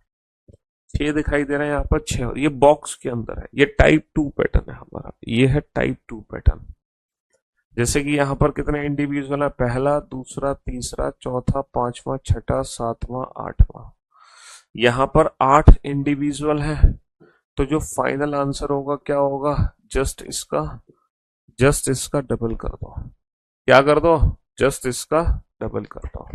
S1: 6 दिखाई दे रहे हैं यहाँ पर, 6 और, ये बॉक्स के अंदर है, ये टाइप 2 पैटर्न है हमारा, ये है टाइप 2 पैटर्न। जैसे कि यहाँ पर कितने इंडिविजुअल है? पहला, दूसरा, तीसरा, चौथा, पांचवा, छठा, सातवां, आठवां। यहाँ पर 8 इंडिविजुअल है, तो जो फाइनल आंसर होगा क्या होगा? जस्ट इसका डबल कर दो। क्या कर दो? जस्ट इसका डबल कर दो।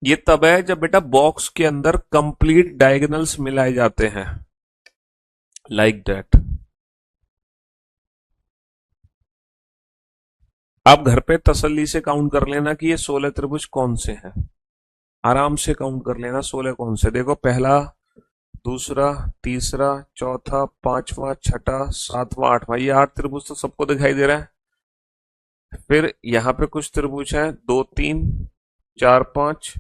S1: ये तब है जब बेटा बॉक्स के अंदर कंप्लीट डायगोनल्स मिलाए जाते हैं, लाइक दैट। आप घर पे तसल्ली से काउंट कर लेना कि ये 16 त्रिभुज कौन से हैं, आराम से काउंट कर लेना 16 कौन से। देखो, पहला, दूसरा, तीसरा, चौथा, पांचवा, छठा, सातवां, आठवां, ये 8 त्रिभुज तो सबको दिखाई दे रहा है। फिर यहाँ पे कुछ त्रिभुज हैं, 2 3 4 5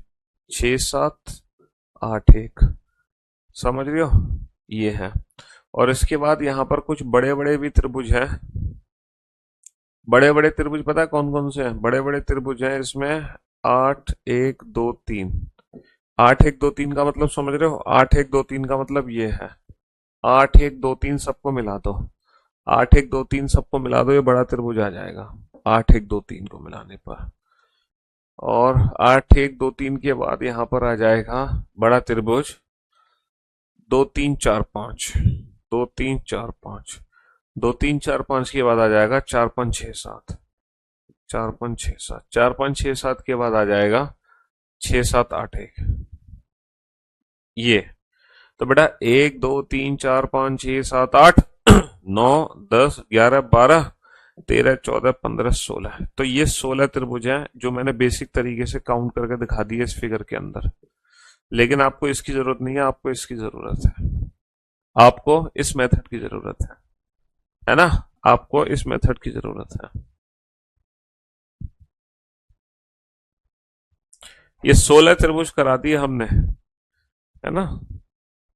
S1: 6 7 8 1, समझ रहे हो? ये है। और इसके बाद यहाँ पर कुछ बड़े बड़े भी त्रिभुज हैं। बड़े बड़े त्रिभुज पता है कौन कौन से हैं? बड़े बड़े त्रिभुज हैं इसमें 8 1 2 3। 8 1 2 3 का मतलब समझ रहे हो? 8 1 2 3 का मतलब ये है, 8 1 2 3 सबको मिला दो, 8 1 2 3 सबको मिला दो, ये बड़ा त्रिभुज आ जाएगा 8 1 2 3 को मिलाने पर। और 8 1 2 3 के बाद यहाँ पर आ जाएगा बड़ा त्रिभुज 2 3 4 5, 2 3 4 5, 2 3 4 5 के बाद आ जाएगा 4 5 6 7, 4 5 6 7, 4 5 6 7 के बाद आ जाएगा 6 7 8 1। ये तो बेटा 1 2 3 4 5 6 7 8 9 10 11 12 13 14 15 16, तो ये 16 त्रिभुज हैं जो मैंने बेसिक तरीके से काउंट करके दिखा दिए इस फिगर के अंदर। लेकिन आपको इसकी जरूरत नहीं है, आपको इसकी जरूरत है, आपको इस मेथड की जरूरत है ना? आपको इस मेथड की जरूरत है। ये 16 त्रिभुज करा दिए हमने, है ना?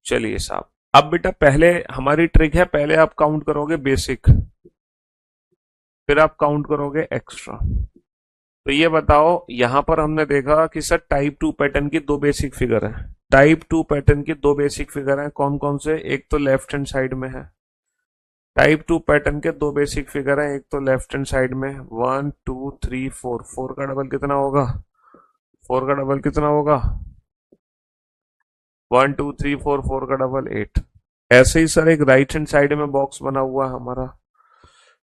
S1: चलिए साहब, अब बेटा पहले हमारी ट्रिक है, पहले आप काउंट करोगे बेसिक, फिर आप काउंट करोगे एक्स्ट्रा। तो ये बताओ, यहां पर हमने देखा कि सर टाइप 2 पैटर्न की 2 बेसिक फिगर है। टाइप 2 पैटर्न की 2 बेसिक फिगर है, कौन कौन से? एक तो लेफ्ट हैंड साइड में है, टाइप 2 पैटर्न के 2 बेसिक फिगर है, एक तो लेफ्ट हैंड साइड में 1 2 3 4, 4 का डबल कितना होगा? 4 का डबल कितना होगा? 1 2 3 4, 4 का डबल 8। ऐसे ही सर एक राइट हैंड साइड में बॉक्स बना हुआ है हमारा,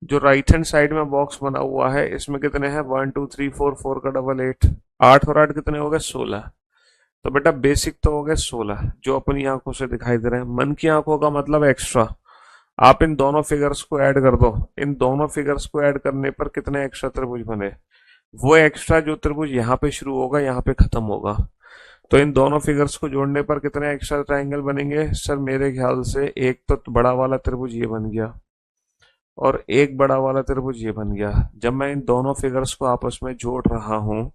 S1: जो राइट हैंड साइड में बॉक्स बना हुआ है इसमें कितने हैं? 1 2 3 4, 4 का डबल 8, 8 और 8 कितने हो गए? 16। तो बेटा बेसिक तो हो गए 16 जो अपनी आंखों से दिखाई दे रहे हैं, मन की आंखों का मतलब एक्स्ट्रा। आप इन दोनों फिगर्स को ऐड कर दो, इन दोनों फिगर्स को ऐड करने पर कितने एक्स्ट्रा त्रिभुज बने? वो एक्स्ट्रा जो त्रिभुज यहाँ पे शुरू होगा यहाँ पे खत्म होगा। तो इन दोनों फिगर्स को जोड़ने पर कितने एक्स्ट्रा ट्राइंगल बनेंगे? सर मेरे ख्याल से एक तो बड़ा वाला त्रिभुज ये बन गया, और एक बड़ा वाला त्रिभुज ये बन गया। जब मैं इन दोनों फिगर्स को आपस में जोड़ रहा हूं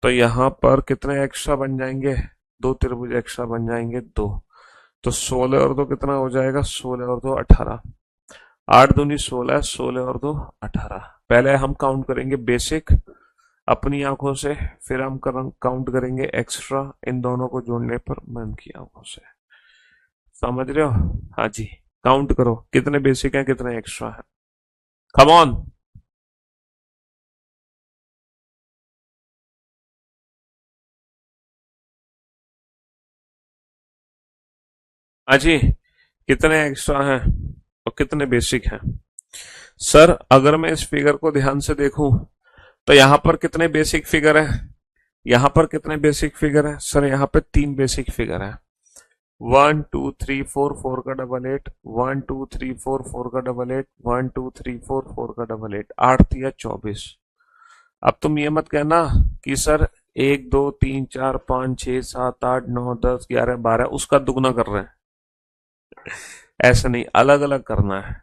S1: तो यहाँ पर कितने एक्स्ट्रा बन जाएंगे? 2 त्रिभुज एक्स्ट्रा बन जाएंगे, 2। तो 16 और 2 कितना हो जाएगा? 16 और 2 18, 8 दूनी 16, 16 और 2 18। पहले हम काउंट करेंगे बेसिक अपनी आंखों से, फिर हम काउंट करेंगे एक्स्ट्रा इन दोनों को जोड़ने पर मन की आंखों से। समझ रहे हो? हाँ जी, काउंट करो कितने बेसिक हैं कितने एक्स्ट्रा हैं। Come on. हाँ जी, कितने एक्स्ट्रा हैं और कितने बेसिक हैं? सर अगर मैं इस फिगर को ध्यान से देखूं तो यहां पर कितने बेसिक फिगर है, यहां पर कितने बेसिक फिगर है सर, यहां पे 3 बेसिक फिगर है। 1 2 3 4, 4 का डबल 8, 1 2 3 4, 4 का डबल 8, 1 2 3 4, 4 का डबल 8, 8 × 3 = 24। अब तुम ये मत कहना कि सर 1 2 3 4 5 6 7 8 9 10 11 12 उसका दुगना कर रहे हैं, ऐसा नहीं, अलग अलग करना है।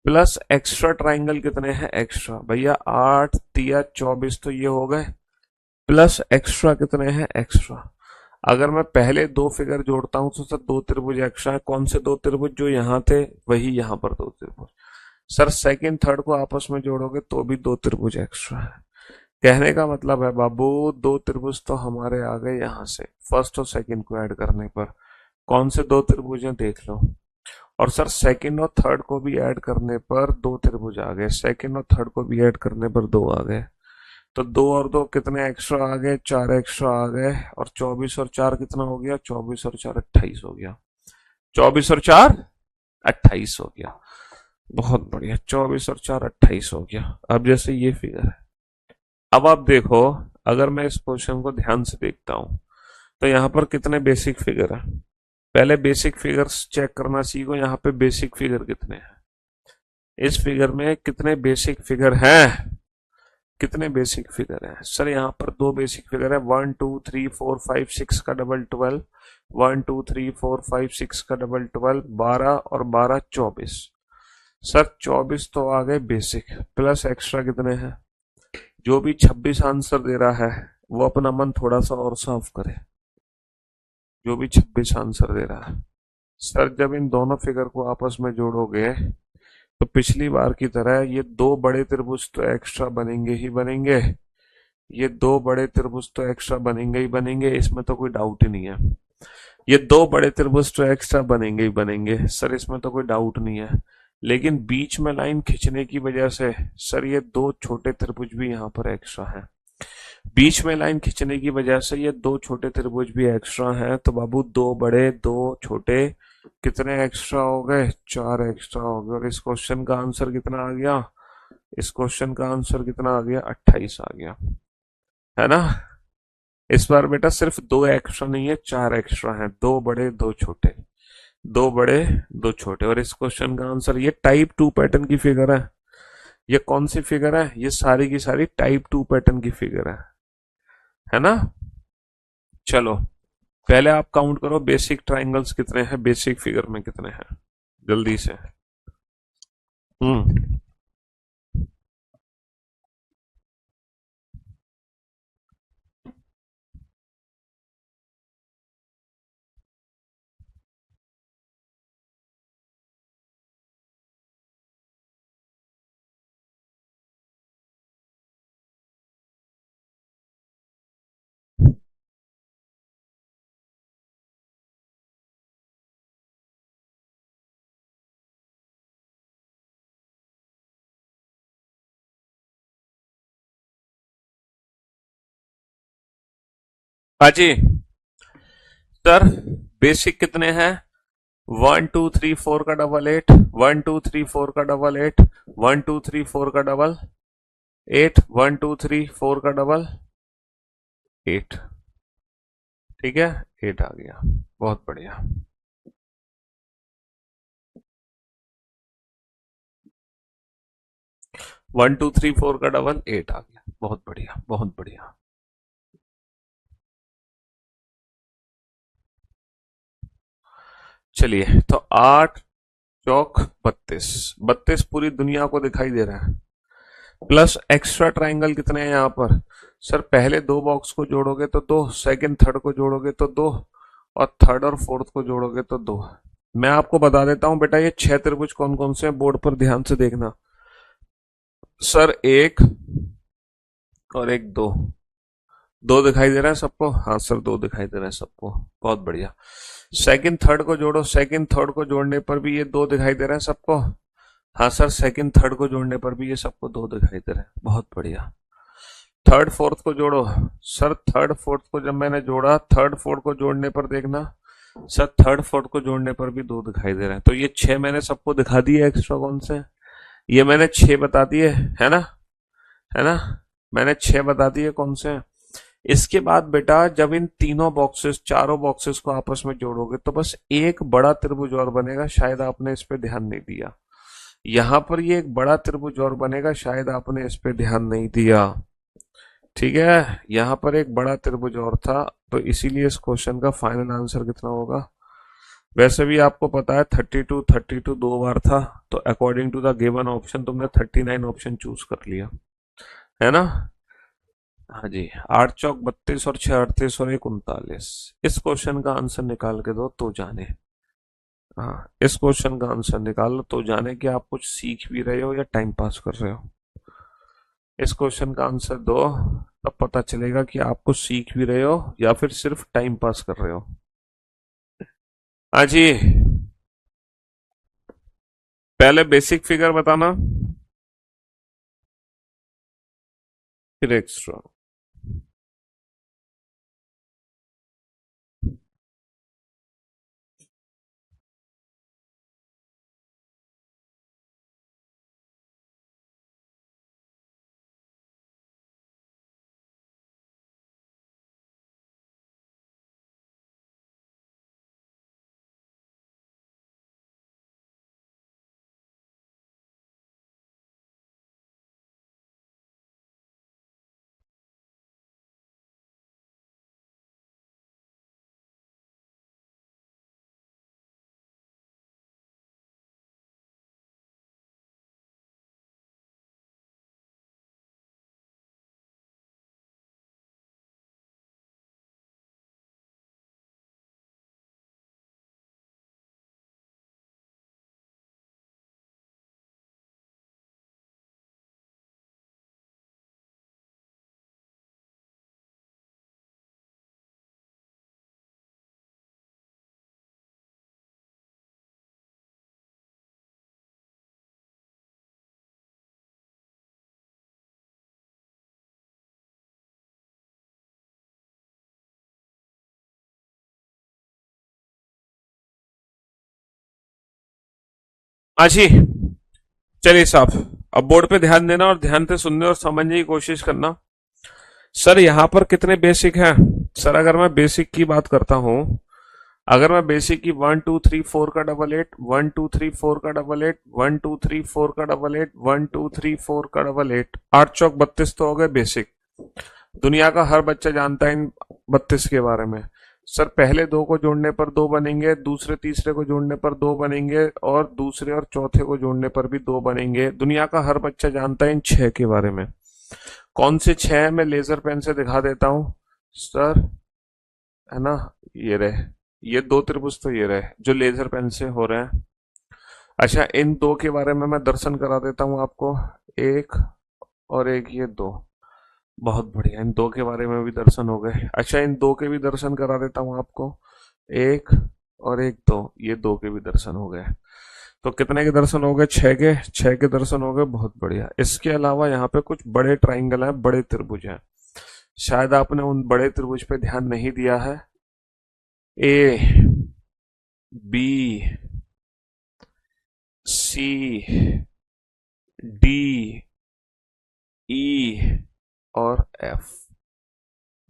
S1: प्लस एक्स्ट्रा ट्राइंगल कितने हैं एक्स्ट्रा, भैया 8 × 3 = 24 तो ये हो गए, प्लस एक्स्ट्रा कितने हैं एक्स्ट्रा। अगर मैं पहले दो फिगर जोड़ता हूं तो सर 2 त्रिभुज एक्स्ट्रा है। कौन से 2 त्रिभुज, जो यहाँ थे वही यहाँ पर 2 त्रिभुज। सर सेकंड थर्ड को आपस में जोड़ोगे तो भी 2 त्रिभुज एक्स्ट्रा है। कहने का मतलब है बाबू 2 त्रिभुज तो हमारे आ गए यहाँ से फर्स्ट और सेकंड को ऐड करने पर। कौन से 2 त्रिभुज हैं देख लो। और सर सेकंड और थर्ड को भी ऐड करने पर 2 त्रिभुज आ गए, सेकंड और थर्ड को भी ऐड करने पर 2 आ गए। तो 2 और 2 कितने एक्स्ट्रा आ गए, 4 एक्स्ट्रा आ गए। और 24 और 4 कितना हो गया, 24 और 4 28 हो गया। 24 और 4 28 हो गया, बहुत बढ़िया। 24 और 4 28 हो गया। अब जैसे ये फिगर है, अब आप देखो, अगर मैं इस क्वेश्चन को ध्यान से देखता हूं तो यहाँ पर कितने बेसिक फिगर है। पहले बेसिक फिगर्स चेक करना सीखो, यहाँ पे बेसिक फिगर कितने हैं, इस फिगर में कितने बेसिक फिगर हैं, कितने बेसिक फिगर है सर। यहाँ पर 2 बेसिक फिगर है, 1 2 3 4 5 6 का डबल 12, 1 2 3 4 5 6 का डबल 12, 12 और 12 24। सर 24 तो आ गए बेसिक, प्लस एक्स्ट्रा कितने हैं। जो भी 26 आंसर दे रहा है वो अपना मन थोड़ा सा और साफ करे, जो भी 26 आंसर दे रहा है। सर जब इन दोनों फिगर को आपस में जोड़ोगे तो पिछली बार की तरह ये 2 बड़े त्रिभुज तो एक्स्ट्रा बनेंगे ही बनेंगे, ये 2 बड़े त्रिभुज तो एक्स्ट्रा बनेंगे ही बनेंगे, इसमें तो कोई डाउट ही नहीं है। ये 2 बड़े त्रिभुज तो एक्स्ट्रा बनेंगे ही बनेंगे सर, इसमें तो कोई डाउट नहीं है। लेकिन बीच में लाइन खींचने की वजह से सर ये 2 छोटे त्रिभुज भी यहाँ पर एक्स्ट्रा हैं। बीच में लाइन खींचने की वजह से ये 2 छोटे त्रिभुज भी एक्स्ट्रा हैं। तो बाबू 2 बड़े 2 छोटे कितने एक्स्ट्रा हो गए, 4 एक्स्ट्रा हो गए। और इस क्वेश्चन का आंसर कितना आ गया, इस क्वेश्चन का आंसर कितना आ गया, 28 आ गया, है ना। इस बार बेटा सिर्फ 2 एक्स्ट्रा नहीं है, 4 एक्स्ट्रा हैं, 2 बड़े 2 छोटे, 2 बड़े 2 छोटे। और इस क्वेश्चन का आंसर, ये टाइप 2 पैटर्न की फिगर है। ये कौन सी फिगर है, ये सारी की सारी टाइप 2 पैटर्न की फिगर है ना। चलो पहले आप काउंट करो बेसिक ट्राइंगल्स कितने हैं, बेसिक फिगर में कितने हैं, जल्दी से। हम्म हाजी सर, बेसिक कितने हैं, 1 2 3 4 का डबल 8, 1 2 3 4 का डबल 8, 1 2 3 4 का डबल 8, 1 2 3 4 का डबल 8। ठीक है, 8 आ गया, बहुत बढ़िया। 1 2 3 4 का डबल 8 आ गया, बहुत बढ़िया बहुत बढ़िया। चलिए तो 8 चौक 32, 32 पूरी दुनिया को दिखाई दे रहा है। प्लस एक्स्ट्रा ट्राइंगल कितने हैं यहाँ पर, सर पहले 2 बॉक्स को जोड़ोगे तो 2, सेकंड थर्ड को जोड़ोगे तो 2, और थर्ड और फोर्थ को जोड़ोगे तो 2। मैं आपको बता देता हूं बेटा, ये 6 त्रिभुज कौन कौन से हैं, बोर्ड पर ध्यान से देखना। सर 1 और 1 2, 2 दिखाई दे रहा है सबको, हाँ सर 2 दिखाई दे रहा है सबको, बहुत बढ़िया। सेकंड थर्ड को जोड़ो, सेकंड थर्ड को जोड़ने पर भी ये 2 दिखाई दे रहा है सबको, हाँ सर सेकंड थर्ड को जोड़ने पर भी ये सबको 2 दिखाई दे रहे हैं, बहुत बढ़िया। थर्ड फोर्थ को जोड़ो, सर थर्ड फोर्थ को जब मैंने जोड़ा, थर्ड फोर्थ को जोड़ने पर देखना, सर थर्ड फोर्थ को जोड़ने पर भी 2 दिखाई दे रहे हैं। तो ये 6 मैंने सबको दिखा दिए एक्स्ट्रा कौन से, ये मैंने 6 बता दिए, है ना, है ना, मैंने 6 बता दिए कौन से हैं। इसके बाद बेटा जब इन तीनों बॉक्सेस, चारों बॉक्सेस को आपस में जोड़ोगे तो बस एक बड़ा त्रिभुज और बनेगा, शायद आपने इस पे ध्यान नहीं दिया। यहां पर ये एक बड़ा त्रिभुज और बनेगा, शायद आपने इस पे ध्यान नहीं दिया। ठीक है, यहां पर एक बड़ा त्रिभुज और था, तो इसीलिए इस क्वेश्चन का फाइनल आंसर कितना होगा। वैसे भी आपको पता है 32 32 दो बार था, तो according to the given option तुमने 39 ऑप्शन चूज कर लिया, है ना। हाँ जी, 8 चौक 32 और 6 38 और 1 39। इस क्वेश्चन का आंसर निकाल के दो तो जाने। हाँ, इस क्वेश्चन का आंसर निकाल लो तो जाने कि आप कुछ सीख भी रहे हो या टाइम पास कर रहे हो। इस क्वेश्चन का आंसर दो, तब पता चलेगा कि आप कुछ सीख भी रहे हो या फिर सिर्फ टाइम पास कर रहे हो। हाँ जी, पहले बेसिक फिगर बताना, फिर एक्स्ट्रा। हाँ जी, चलिए साहब, अब बोर्ड पे ध्यान देना और ध्यान से सुनने और समझने की कोशिश करना। सर यहाँ पर कितने बेसिक हैं। सर अगर मैं बेसिक की बात करता हूँ, अगर मैं बेसिक की 1 2 3 4 का डबल एट, 1 2 3 4 का डबल एट, 1 2 3 4 का डबल एट, 1 2 3 4 का डबल एट, 8 चौक 32 तो हो गए बेसिक। दुनिया का हर बच्चा जानता है इन 32 के बारे में। सर पहले दो को जोड़ने पर दो बनेंगे, दूसरे तीसरे को जोड़ने पर दो बनेंगे, और दूसरे और चौथे को जोड़ने पर भी दो बनेंगे। दुनिया का हर बच्चा जानता है इन 6 के बारे में। कौन से 6 मैं लेजर पेन से दिखा देता हूं सर, है ना। ये रहे, ये दो त्रिभुज तो ये रहे जो लेजर पेन से हो रहे हैं। अच्छा, इन दो के बारे में मैं दर्शन करा देता हूं आपको, एक और एक, ये दो। बहुत बढ़िया, इन दो के बारे में भी दर्शन हो गए। अच्छा, इन दो के भी दर्शन करा देता हूं आपको, एक और एक, दो, ये दो के भी दर्शन हो गए। तो कितने के दर्शन हो गए, 6 के, 6 के दर्शन हो गए। बहुत बढ़िया। इसके अलावा यहाँ पे कुछ बड़े ट्राइंगल हैं, बड़े त्रिभुज हैं, शायद आपने उन बड़े त्रिभुज पे ध्यान नहीं दिया है। ए, बी, सी, डी, ई और एफ।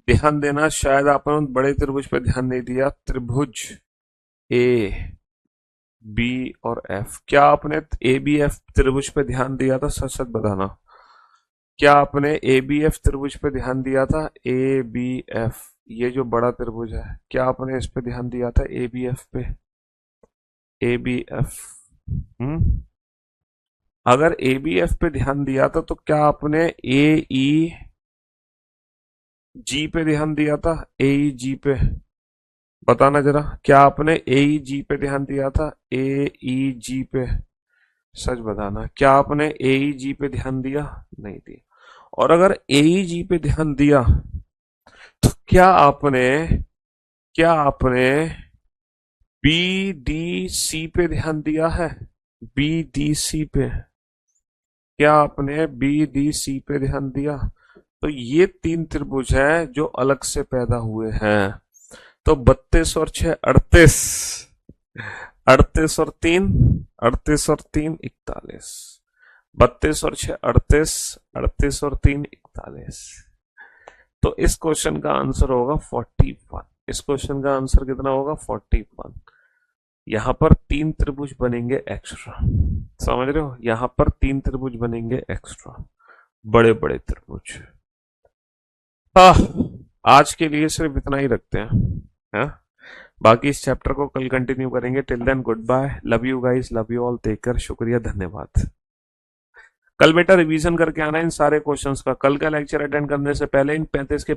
S1: ध्यान देना, शायद आपने उन बड़े त्रिभुज पे ध्यान नहीं दिया। त्रिभुज ए, बी और एफ, क्या आपने ए बी एफ त्रिभुज पे ध्यान दिया था, सच सच बताना। क्या आपने ए बी एफ त्रिभुज पे ध्यान दिया था, ए बी एफ, ये जो बड़ा त्रिभुज है, क्या आपने इस पे ध्यान दिया था, ए बी एफ पे, ए बी एफ। हम्म, अगर ए बी एफ पे ध्यान दिया था तो क्या आपने ए ई जी पे ध्यान दिया था, ए ई जी पे, बताना जरा, क्या आपने ए ई जी पे ध्यान दिया था, ए ई जी पे, सच बताना, क्या आपने ए ई जी पे ध्यान दिया, नहीं दिया। और अगर ए ई जी पे ध्यान दिया तो क्या आपने बी डी सी पे ध्यान दिया है, बी डी सी पे, क्या आपने बी डी सी पे ध्यान दिया। तो ये तीन त्रिभुज हैं जो अलग से पैदा हुए हैं। तो 32 और 6 38, 38 और 3 41, 32 और 6 38, 38 और 3 41। तो इस क्वेश्चन का आंसर होगा 41। इस क्वेश्चन का आंसर कितना होगा? 41। यहां पर 3 त्रिभुज बनेंगे एक्स्ट्रा, समझ रहे हो? यहां पर 3 त्रिभुज बनेंगे एक्स्ट्रा, बड़े बड़े त्रिभुज। हाँ, आज के लिए सिर्फ इतना ही रखते हैं। हाँ, बाकी इस चैप्टर को कल कंटिन्यू करेंगे। Till then good bye, love you guys, love you all, take care, शुक्रिया, धन्यवाद। कल बेटा रिवीजन करके आना इन सारे क्वेश्चंस का। कल का लेक्चर अटेंड करने से पहले इन 35 के